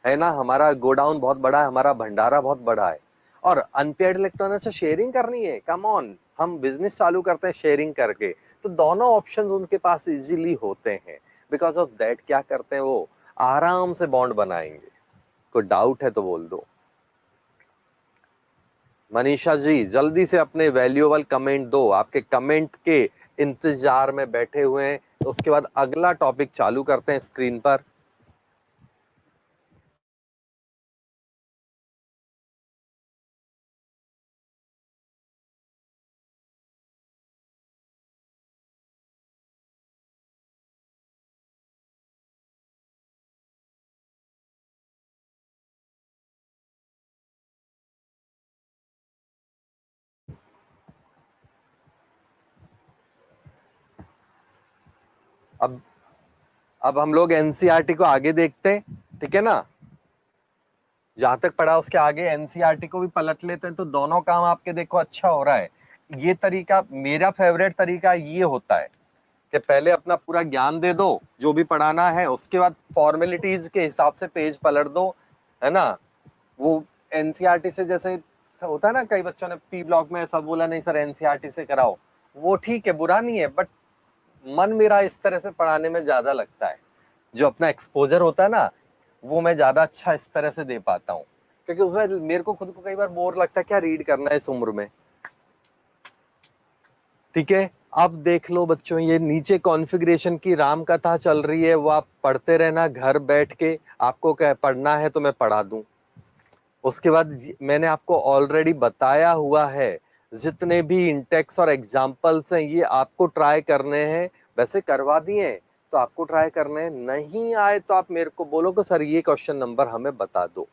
है ना, हमारा गोडाउन बहुत बड़ा है, हमारा भंडारा बहुत बड़ा है। और अनपेयर्ड इलेक्ट्रॉन से शेयरिंग करनी है, कम ऑन, हम बिजनेस चालू करते हैं शेयरिंग करके, तो दोनों ऑप्शंस उनके पास इजीली होते हैं। बिकॉज ऑफ दैट क्या करते हैं, वो आराम से बॉन्ड बनाएंगे। कोई डाउट है तो बोल दो। मनीषा जी जल्दी से अपने वैल्यूएबल कमेंट दो, आपके कमेंट के इंतजार में बैठे हुए हैं। उसके बाद अगला टॉपिक चालू करते हैं स्क्रीन पर। अब अब हम लोग एनसीईआरटी को आगे देखते हैं, ठीक है ना। जहां तक पढ़ा उसके आगे एनसीईआरटी को भी पलट लेते हैं, तो दोनों काम आपके देखो अच्छा हो रहा है। ये तरीका, मेरा फेवरेट तरीका ये होता है कि पहले अपना पूरा ज्ञान दे दो जो भी पढ़ाना है, उसके बाद फॉर्मेलिटीज के हिसाब से पेज पलट दो, है ना। वो एनसीईआरटी से जैसे होता है ना, कई बच्चों ने पी ब्लॉक में ऐसा बोला नहीं सर एनसीईआरटी से कराओ, वो ठीक है, बुरा नहीं है, बट मन मेरा इस तरह से पढ़ाने में ज्यादा लगता है। जो अपना एक्सपोजर होता है ना, वो मैं ज्यादा अच्छा इस तरह से दे पाता हूँ, क्योंकि उसमें मेरे को खुद को कई बार बोर लगता है, क्या रीड करना है इस उम्र में। ठीक है, अब देख लो बच्चों, ये नीचे कॉन्फ़िगरेशन की राम कथा चल रही है, वो आप पढ़ते रहना घर बैठ के। आपको क्या पढ़ना है तो मैं पढ़ा दूं। उसके बाद मैंने आपको ऑलरेडी बताया हुआ है, जितने भी इंटेक्स और एग्जाम्पल्स हैं ये आपको ट्राई करने हैं। वैसे करवा दिए तो आपको ट्राई करने हैं, नहीं आए तो आप मेरे को बोलो कि सर ये क्वेश्चन नंबर हमें बता दो।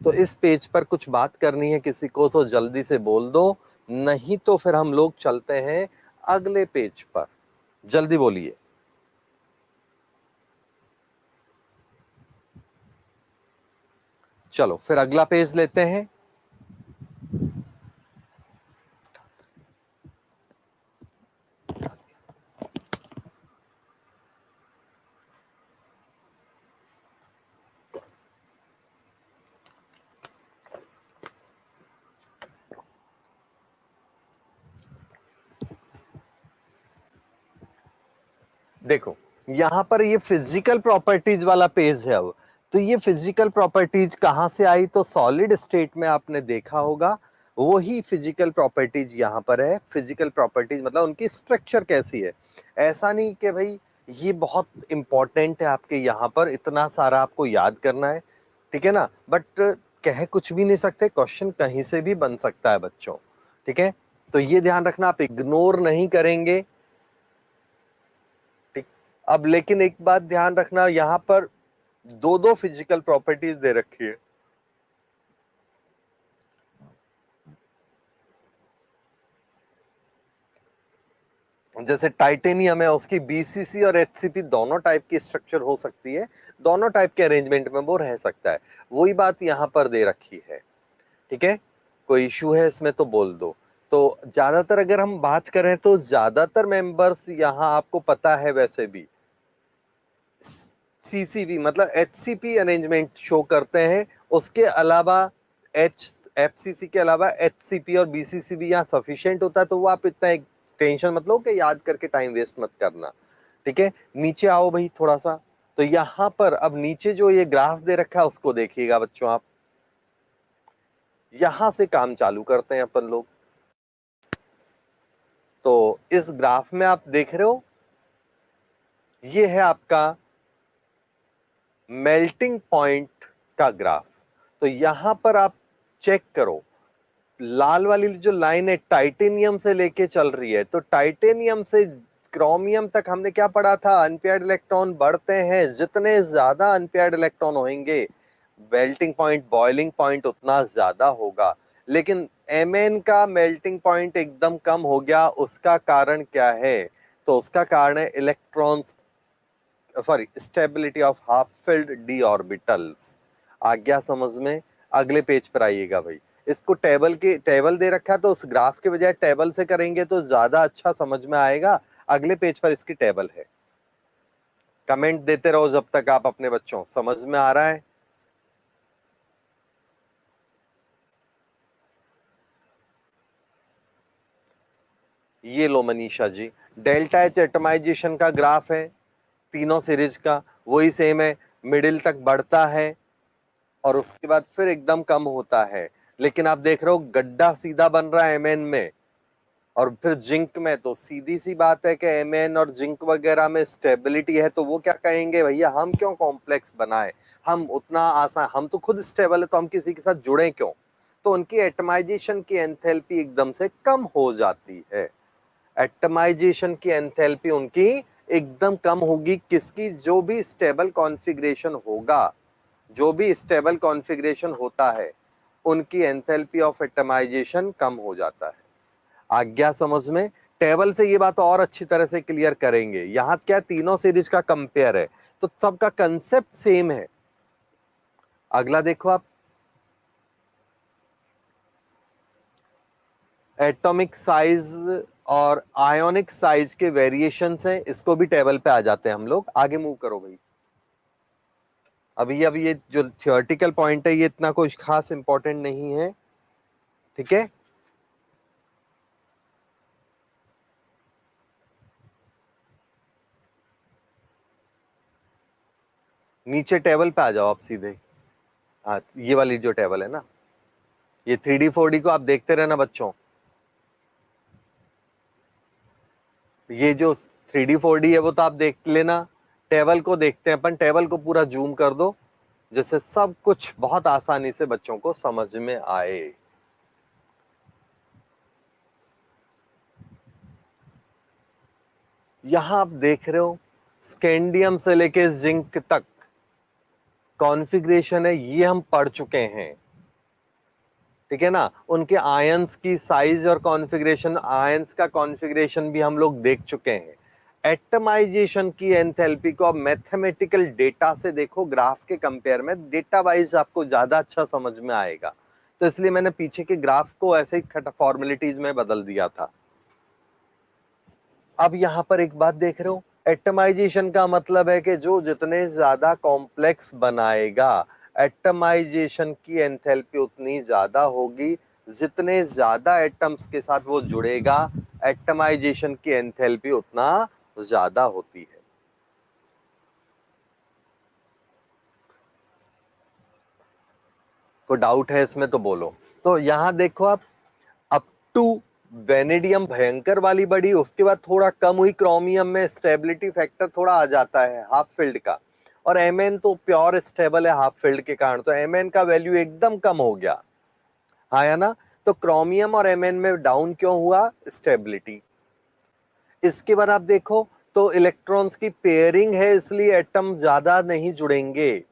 तो इस पेज पर कुछ बात करनी है किसी को तो जल्दी से बोल दो, नहीं तो फिर हम लोग चलते हैं अगले पेज पर। जल्दी बोलिए। चलो फिर अगला पेज लेते हैं। देखो यहां पर ये फिजिकल प्रॉपर्टीज वाला पेज है। अब तो ये फिजिकल प्रॉपर्टीज कहां से आई, तो सॉलिड स्टेट में आपने देखा होगा वही फिजिकल प्रॉपर्टीज यहाँ पर है। फिजिकल प्रॉपर्टीज मतलब उनकी स्ट्रक्चर कैसी है। ऐसा नहीं कि भाई ये बहुत इंपॉर्टेंट है आपके यहाँ पर, इतना सारा आपको याद करना है, ठीक है ना। बट कह कुछ भी नहीं सकते, क्वेश्चन कहीं से भी बन सकता है बच्चों, ठीक है। तो ये ध्यान रखना, आप इग्नोर नहीं करेंगे। अब लेकिन एक बात ध्यान रखना, यहां पर दो दो फिजिकल प्रॉपर्टीज दे रखी है। जैसे टाइटेनियम है, उसकी बीसीसी और एचसीपी दोनों टाइप की स्ट्रक्चर हो सकती है, दोनों टाइप के अरेंजमेंट में वो रह सकता है। वही बात यहां पर दे रखी है, ठीक है। कोई इशू है इसमें तो बोल दो। तो ज्यादातर अगर हम बात करें तो ज्यादातर मेंबर्स यहां आपको पता है वैसे भी सीसीबी मतलब एचसीपी अरेंजमेंट शो करते हैं। उसके अलावा एच एफसीसी के अलावा एचसीपी और बीसीसी यहाँ सफिशिएंट होता है, तो वो आप इतना एक टेंशन मत लो कि याद करके टाइम वेस्ट मत करना, ठीक है। नीचे आओ भाई थोड़ा सा। तो यहाँ पर अब नीचे जो ये ग्राफ दे रखा है उसको देखिएगा बच्चों आप। यहां से काम चालू करते हैं अपन लोग। तो इस ग्राफ में आप देख रहे हो, ये है आपका मेल्टिंग पॉइंट का ग्राफ। तो यहां पर आप चेक करो, लाल वाली जो लाइन है टाइटेनियम से लेके चल रही है। तो टाइटेनियम से क्रोमियम तक हमने क्या पढ़ा था, अनपेयर्ड इलेक्ट्रॉन बढ़ते हैं, जितने ज्यादा अनपेयर्ड इलेक्ट्रॉन होंगे मेल्टिंग पॉइंट बॉइलिंग पॉइंट उतना ज्यादा होगा। लेकिन Mn का मेल्टिंग पॉइंट एकदम कम हो गया, उसका कारण क्या है, तो उसका कारण है electrons sorry stability of half filled D orbitals. आ गया समझ में। अगले पेज पर आइएगा भाई। इसको टेबल दे रखा है, तो उस ग्राफ के बजाय टेबल से करेंगे तो ज्यादा अच्छा समझ में आएगा। अगले पेज पर इसकी टेबल है। कमेंट देते रहो जब तक आप अपने बच्चों समझ में आ रहा है। ये लो Manisha ji, delta H atomisation का ग्राफ है तीनों सीरीज का, वही सेम है। मिडिल तक बढ़ता है और उसके बाद फिर एकदम कम होता है। लेकिन आप देख रहे हो गड्ढा सीधा बन रहा है एमएन में, और फिर जिंक में तो सीधी सी बात है कि एमएन और जिंक वगैरह में स्टेबिलिटी है, तो वो क्या कहेंगे, भैया हम क्यों कॉम्प्लेक्स बनाए, हम उतना आसान, हम तो खुद स्टेबल है तो हम किसी के साथ जुड़े क्यों। तो उनकी एटमाइजेशन की एंथैल्पी एकदम से कम हो जाती है। एटमाइजेशन की एंथैल्पी उनकी एकदम कम होगी। किसकी, जो भी स्टेबल कॉन्फ़िगरेशन होगा, जो भी स्टेबल कॉन्फ़िगरेशन होता है, उनकी एंथैल्पी ऑफ एटमाइजेशन कम हो जाता है। आ गया समझ में। टेबल से ये बात और अच्छी तरह से क्लियर करेंगे। यहां क्या तीनों सीरीज का कंपेयर है, तो सबका कंसेप्ट सेम है। अगला देखो आप, एटॉमिक साइज और आयोनिक साइज के वेरिएशंस हैं, इसको भी टेबल पे आ जाते हैं हम लोग। आगे मूव करो भाई। अभी ये जो थियोरेटिकल पॉइंट है ये इतना कुछ खास इंपॉर्टेंट नहीं है, ठीक है। नीचे टेबल पे आ जाओ आप सीधे। हाँ, ये वाली जो टेबल है ना, ये 3D 4D को आप देखते रहना बच्चों। ये जो 3D 4D है वो तो आप देख लेना, टेबल को देखते हैं अपन, टेबल को पूरा जूम कर दो जिससे सब कुछ बहुत आसानी से बच्चों को समझ में आए। यहां आप देख रहे हो स्कैंडियम से लेके जिंक तक कॉन्फ़िगरेशन है, ये हम पढ़ चुके हैं, ठीक है ना। उनके आयंस की साइज और कॉन्फ़िगरेशन, आयंस का कॉन्फ़िगरेशन भी हम लोग देख चुके हैं। एटमाइजेशन की एंथैल्पी को अब मैथमेटिकल डेटा से देखो, ग्राफ के कंपेयर में डेटा वाइज आपको ज्यादा अच्छा समझ में आएगा, तो इसलिए मैंने पीछे के ग्राफ को ऐसे ही फॉर्मेलिटीज में बदल दिया था। अब यहां पर एक बात देख रहे हो, एटमाइजेशन का मतलब है कि जो जितने ज्यादा कॉम्प्लेक्स बनाएगा, एटमाइजेशन की एंथैल्पी उतनी ज्यादा होगी, जितने ज्यादा एटम्स के साथ वो जुड़ेगा एटमाइजेशन की एंथैल्पी उतना ज्यादा होती है। कोई डाउट है इसमें तो बोलो। तो यहां देखो आप, अप टू वेनेडियम भयंकर वाली बढ़ी, उसके बाद थोड़ा कम हुई, क्रोमियम में स्टेबिलिटी फैक्टर थोड़ा आ जाता है हाफ फील्ड का, और Mn तो प्योर स्टेबल है हाफ फील्ड के कारण, तो Mn का वैल्यू एकदम कम हो गया, हाँ या ना। तो क्रोमियम और Mn में डाउन क्यों हुआ, स्टेबिलिटी। इसके बाद आप देखो तो इलेक्ट्रॉन्स की पेयरिंग है, इसलिए एटम ज्यादा नहीं जुड़ेंगे,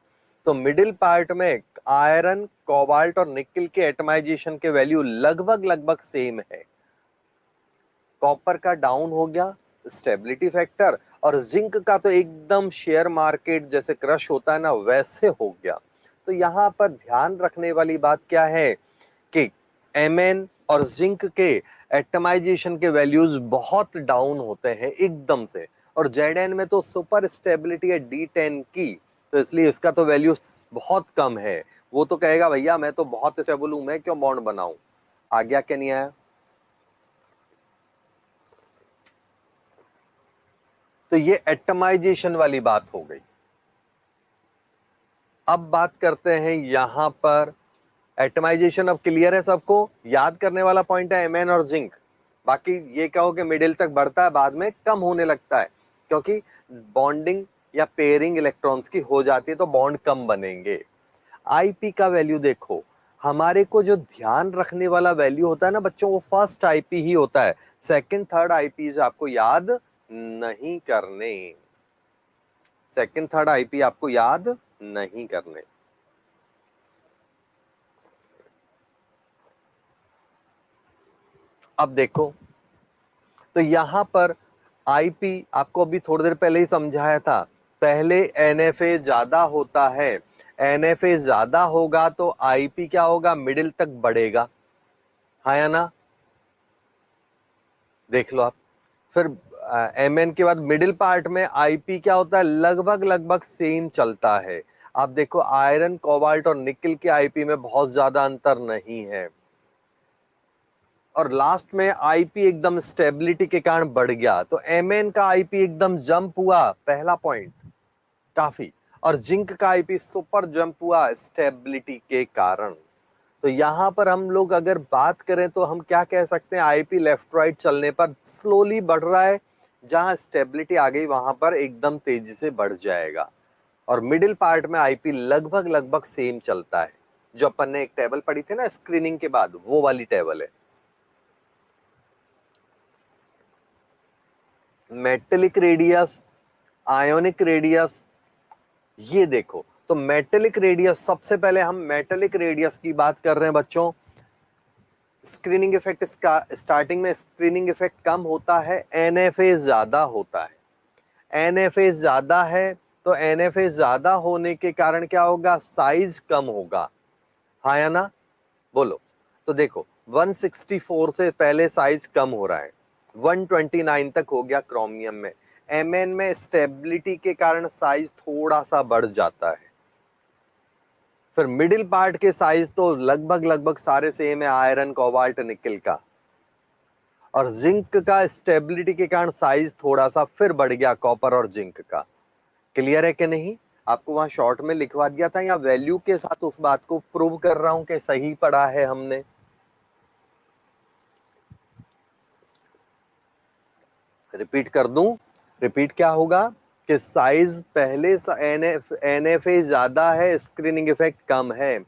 तो मिडिल पार्ट में आयरन, कोबाल्ट और निकल के एटमाइजेशन के वैल्यू लगभग लगभग सेम है। कॉपर का डाउन हो गया स्टेबिलिटी फैक्टर, और जिंक का तो एकदम शेयर मार्केट जैसे क्रश होता है ना वैसे हो गया। तो यहां पर ध्यान रखने वाली बात क्या है कि Mn और जिंक के एटमाइजेशन के वैल्यूज बहुत डाउन होते हैं एकदम से, और Zn में तो सुपर स्टेबिलिटी है D10 की, तो इसलिए इसका तो वैल्यू बहुत कम है। वो तो कहेगा भैया मैं तो बहुत स्टेबल हूं, मैं क्यों बॉन्ड बनाऊं। आ गया क्या नहीं आया। तो ये एटमाइजेशन वाली बात हो गई। अब बात करते हैं यहां पर, एटमाइजेशन अब क्लियर है सबको, याद करने वाला पॉइंट है Mn और जिंक। बाकी ये कहो कि मिडिल तक बढ़ता है बाद में कम होने लगता है, क्योंकि बॉन्डिंग या पेयरिंग इलेक्ट्रॉन्स की हो जाती है तो बॉन्ड कम बनेंगे। आईपी का वैल्यू देखो, हमारे को जो ध्यान रखने वाला वैल्यू होता है ना बच्चों, वो फर्स्ट आईपी ही होता है, सेकंड थर्ड आईपी आपको याद नहीं करने, सेकंड थर्ड आईपी आपको याद नहीं करने। अब देखो तो यहां पर आईपी आपको अभी थोड़ी देर पहले ही समझाया था, पहले एनएफए ज्यादा होता है, एनएफए ज्यादा होगा तो आईपी क्या होगा, मिडिल तक बढ़ेगा, हाँ या ना। देख लो आप, फिर Mn के बाद मिडिल पार्ट में आईपी क्या होता है, लगभग लगभग सेम चलता है। आप देखो आयरन, कोबाल्ट और निकल के आईपी में बहुत ज्यादा अंतर नहीं है, और लास्ट में आईपी एकदम स्टेबिलिटी के कारण बढ़ गया, तो Mn का आईपी एकदम जंप हुआ, पहला पॉइंट काफी, और जिंक का आईपी सुपर जंप हुआ स्टेबिलिटी के कारण। तो यहां पर हम लोग अगर बात करें तो हम क्या कह सकते हैं, आईपी लेफ्ट राइट चलने पर स्लोली बढ़ रहा है, जहां स्टेबिलिटी आ गई वहां पर एकदम तेजी से बढ़ जाएगा, और मिडिल पार्ट में आईपी लगभग लगभग सेम चलता है। जो अपन ने एक टेबल पढ़ी थी ना स्क्रीनिंग के बाद, वो वाली टेबल है। मेटेलिक रेडियस, आयोनिक रेडियस, ये देखो तो मेटेलिक रेडियस, सबसे पहले हम मेटेलिक रेडियस की बात कर रहे हैं बच्चों। स्क्रीनिंग इफेक्ट, स्टार्टिंग में स्क्रीनिंग इफेक्ट कम होता है, एनएफए ज्यादा होता है, एनएफए ज्यादा है, तो एनएफए ज्यादा होने के कारण क्या होगा, साइज कम होगा, हाँ या ना, बोलो। तो देखो 164 से पहले साइज कम हो रहा है, 129 तक हो गया क्रोमियम में, Mn में स्टेबिलिटी के कारण साइज थोड़ा सा बढ़ जाता है, फिर मिडिल पार्ट के साइज तो लगभग लगभग सारे सेम है, आयरन, कोबाल्ट, निकल का, और जिंक का स्टेबिलिटी के कारण साइज थोड़ा सा फिर बढ़ गया, कॉपर और जिंक का। क्लियर है कि नहीं। आपको वहां शॉर्ट में लिखवा दिया था, या वैल्यू के साथ उस बात को प्रूव कर रहा हूं कि सही पढ़ा है हमने। रिपीट कर दूं, रिपीट क्या होगा कि साइज पहले NFA ज्यादा है, स्क्रीनिंग इफेक्ट कम है।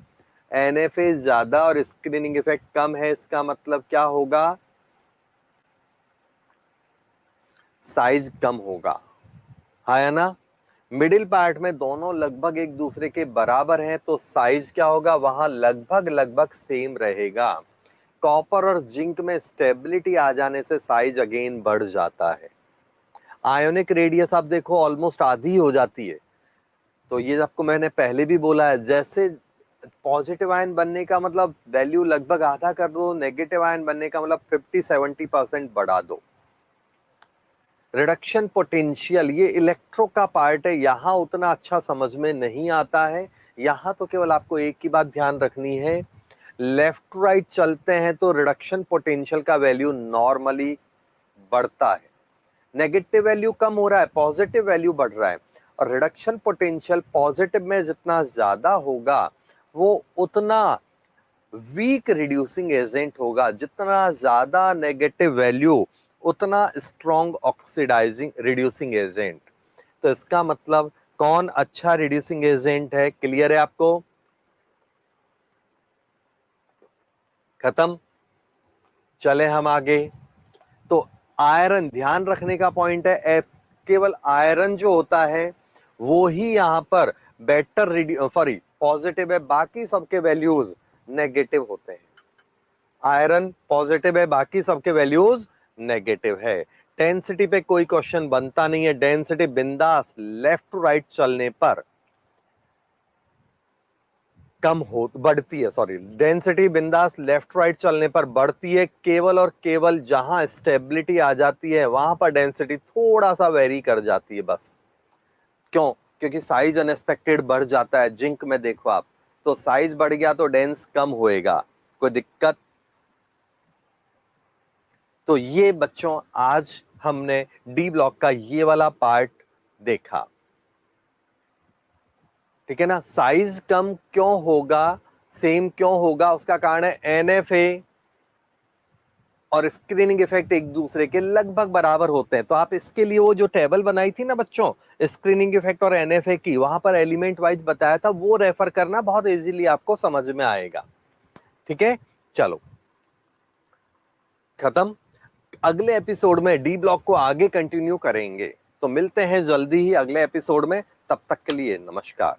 NFA ज्यादा और स्क्रीनिंग इफेक्ट कम है, इसका मतलब क्या होगा, साइज कम होगा, है ना। मिडिल पार्ट में दोनों लगभग एक दूसरे के बराबर हैं, तो साइज क्या होगा, वहां लगभग लगभग सेम रहेगा। कॉपर और जिंक में स्टेबिलिटी आ जाने से साइज अगेन बढ़ जाता है। आयोनिक रेडियस आप देखो ऑलमोस्ट आधी हो जाती है। तो ये आपको मैंने पहले भी बोला है, जैसे पॉजिटिव आयन बनने का मतलब वैल्यू लगभग आधा कर दो, नेगेटिव आयन बनने का मतलब 50-70% बढ़ा दो। रिडक्शन पोटेंशियल, ये इलेक्ट्रो का पार्ट है, यहां उतना अच्छा समझ में नहीं आता है। यहां तो केवल आपको एक ही बात ध्यान रखनी है, लेफ्ट राइट चलते हैं तो रिडक्शन पोटेंशियल का वैल्यू नॉर्मली बढ़ता है। नेगेटिव वैल्यू कम हो रहा है, पॉजिटिव वैल्यू बढ़ रहा है। और रिडक्शन पोटेंशियल पॉजिटिव में जितना ज्यादा होगा वो उतना वीक रिड्यूसिंग एजेंट होगा, जितना ज्यादा नेगेटिव वैल्यू उतना स्ट्रॉन्ग ऑक्सीडाइजिंग रिड्यूसिंग एजेंट। तो इसका मतलब कौन अच्छा रिड्यूसिंग एजेंट है, क्लियर है आपको, खत्म। चले हम आगे। तो आयरन ध्यान रखने का पॉइंट है, केवल आयरन जो होता है वो ही यहां पर बेटर सॉरी पॉजिटिव है, बाकी सबके वैल्यूज नेगेटिव होते हैं। आयरन पॉजिटिव है, बाकी सबके वैल्यूज नेगेटिव है। डेंसिटी पे कोई क्वेश्चन बनता नहीं है, डेंसिटी बिंदास लेफ्ट टू राइट चलने पर कम हो बढ़ती है, सॉरी डेंसिटी बिंदास लेफ्ट राइट चलने पर बढ़ती है, केवल और केवल जहां स्टेबिलिटी आ जाती है वहां पर डेंसिटी थोड़ा सा वेरी कर जाती है बस। क्यों, क्योंकि साइज अनएक्सपेक्टेड बढ़ जाता है। जिंक में देखो आप, तो साइज बढ़ गया तो डेंस कम होएगा, कोई दिक्कत। तो ये बच्चों आज हमने डी ब्लॉक का ये वाला पार्ट देखा, ठीक है ना। साइज कम क्यों होगा, सेम क्यों होगा, उसका कारण है एनएफए और स्क्रीनिंग इफेक्ट एक दूसरे के लगभग बराबर होते हैं। तो आप इसके लिए वो जो टेबल बनाई थी ना बच्चों, स्क्रीनिंग इफेक्ट और एनएफए की, वहां पर एलिमेंट वाइज बताया था, वो रेफर करना, बहुत इजीली आपको समझ में आएगा, ठीक है। चलो खत्म। अगले एपिसोड में डी ब्लॉक को आगे कंटिन्यू करेंगे, तो मिलते हैं जल्दी ही अगले एपिसोड में। तब तक के लिए नमस्कार।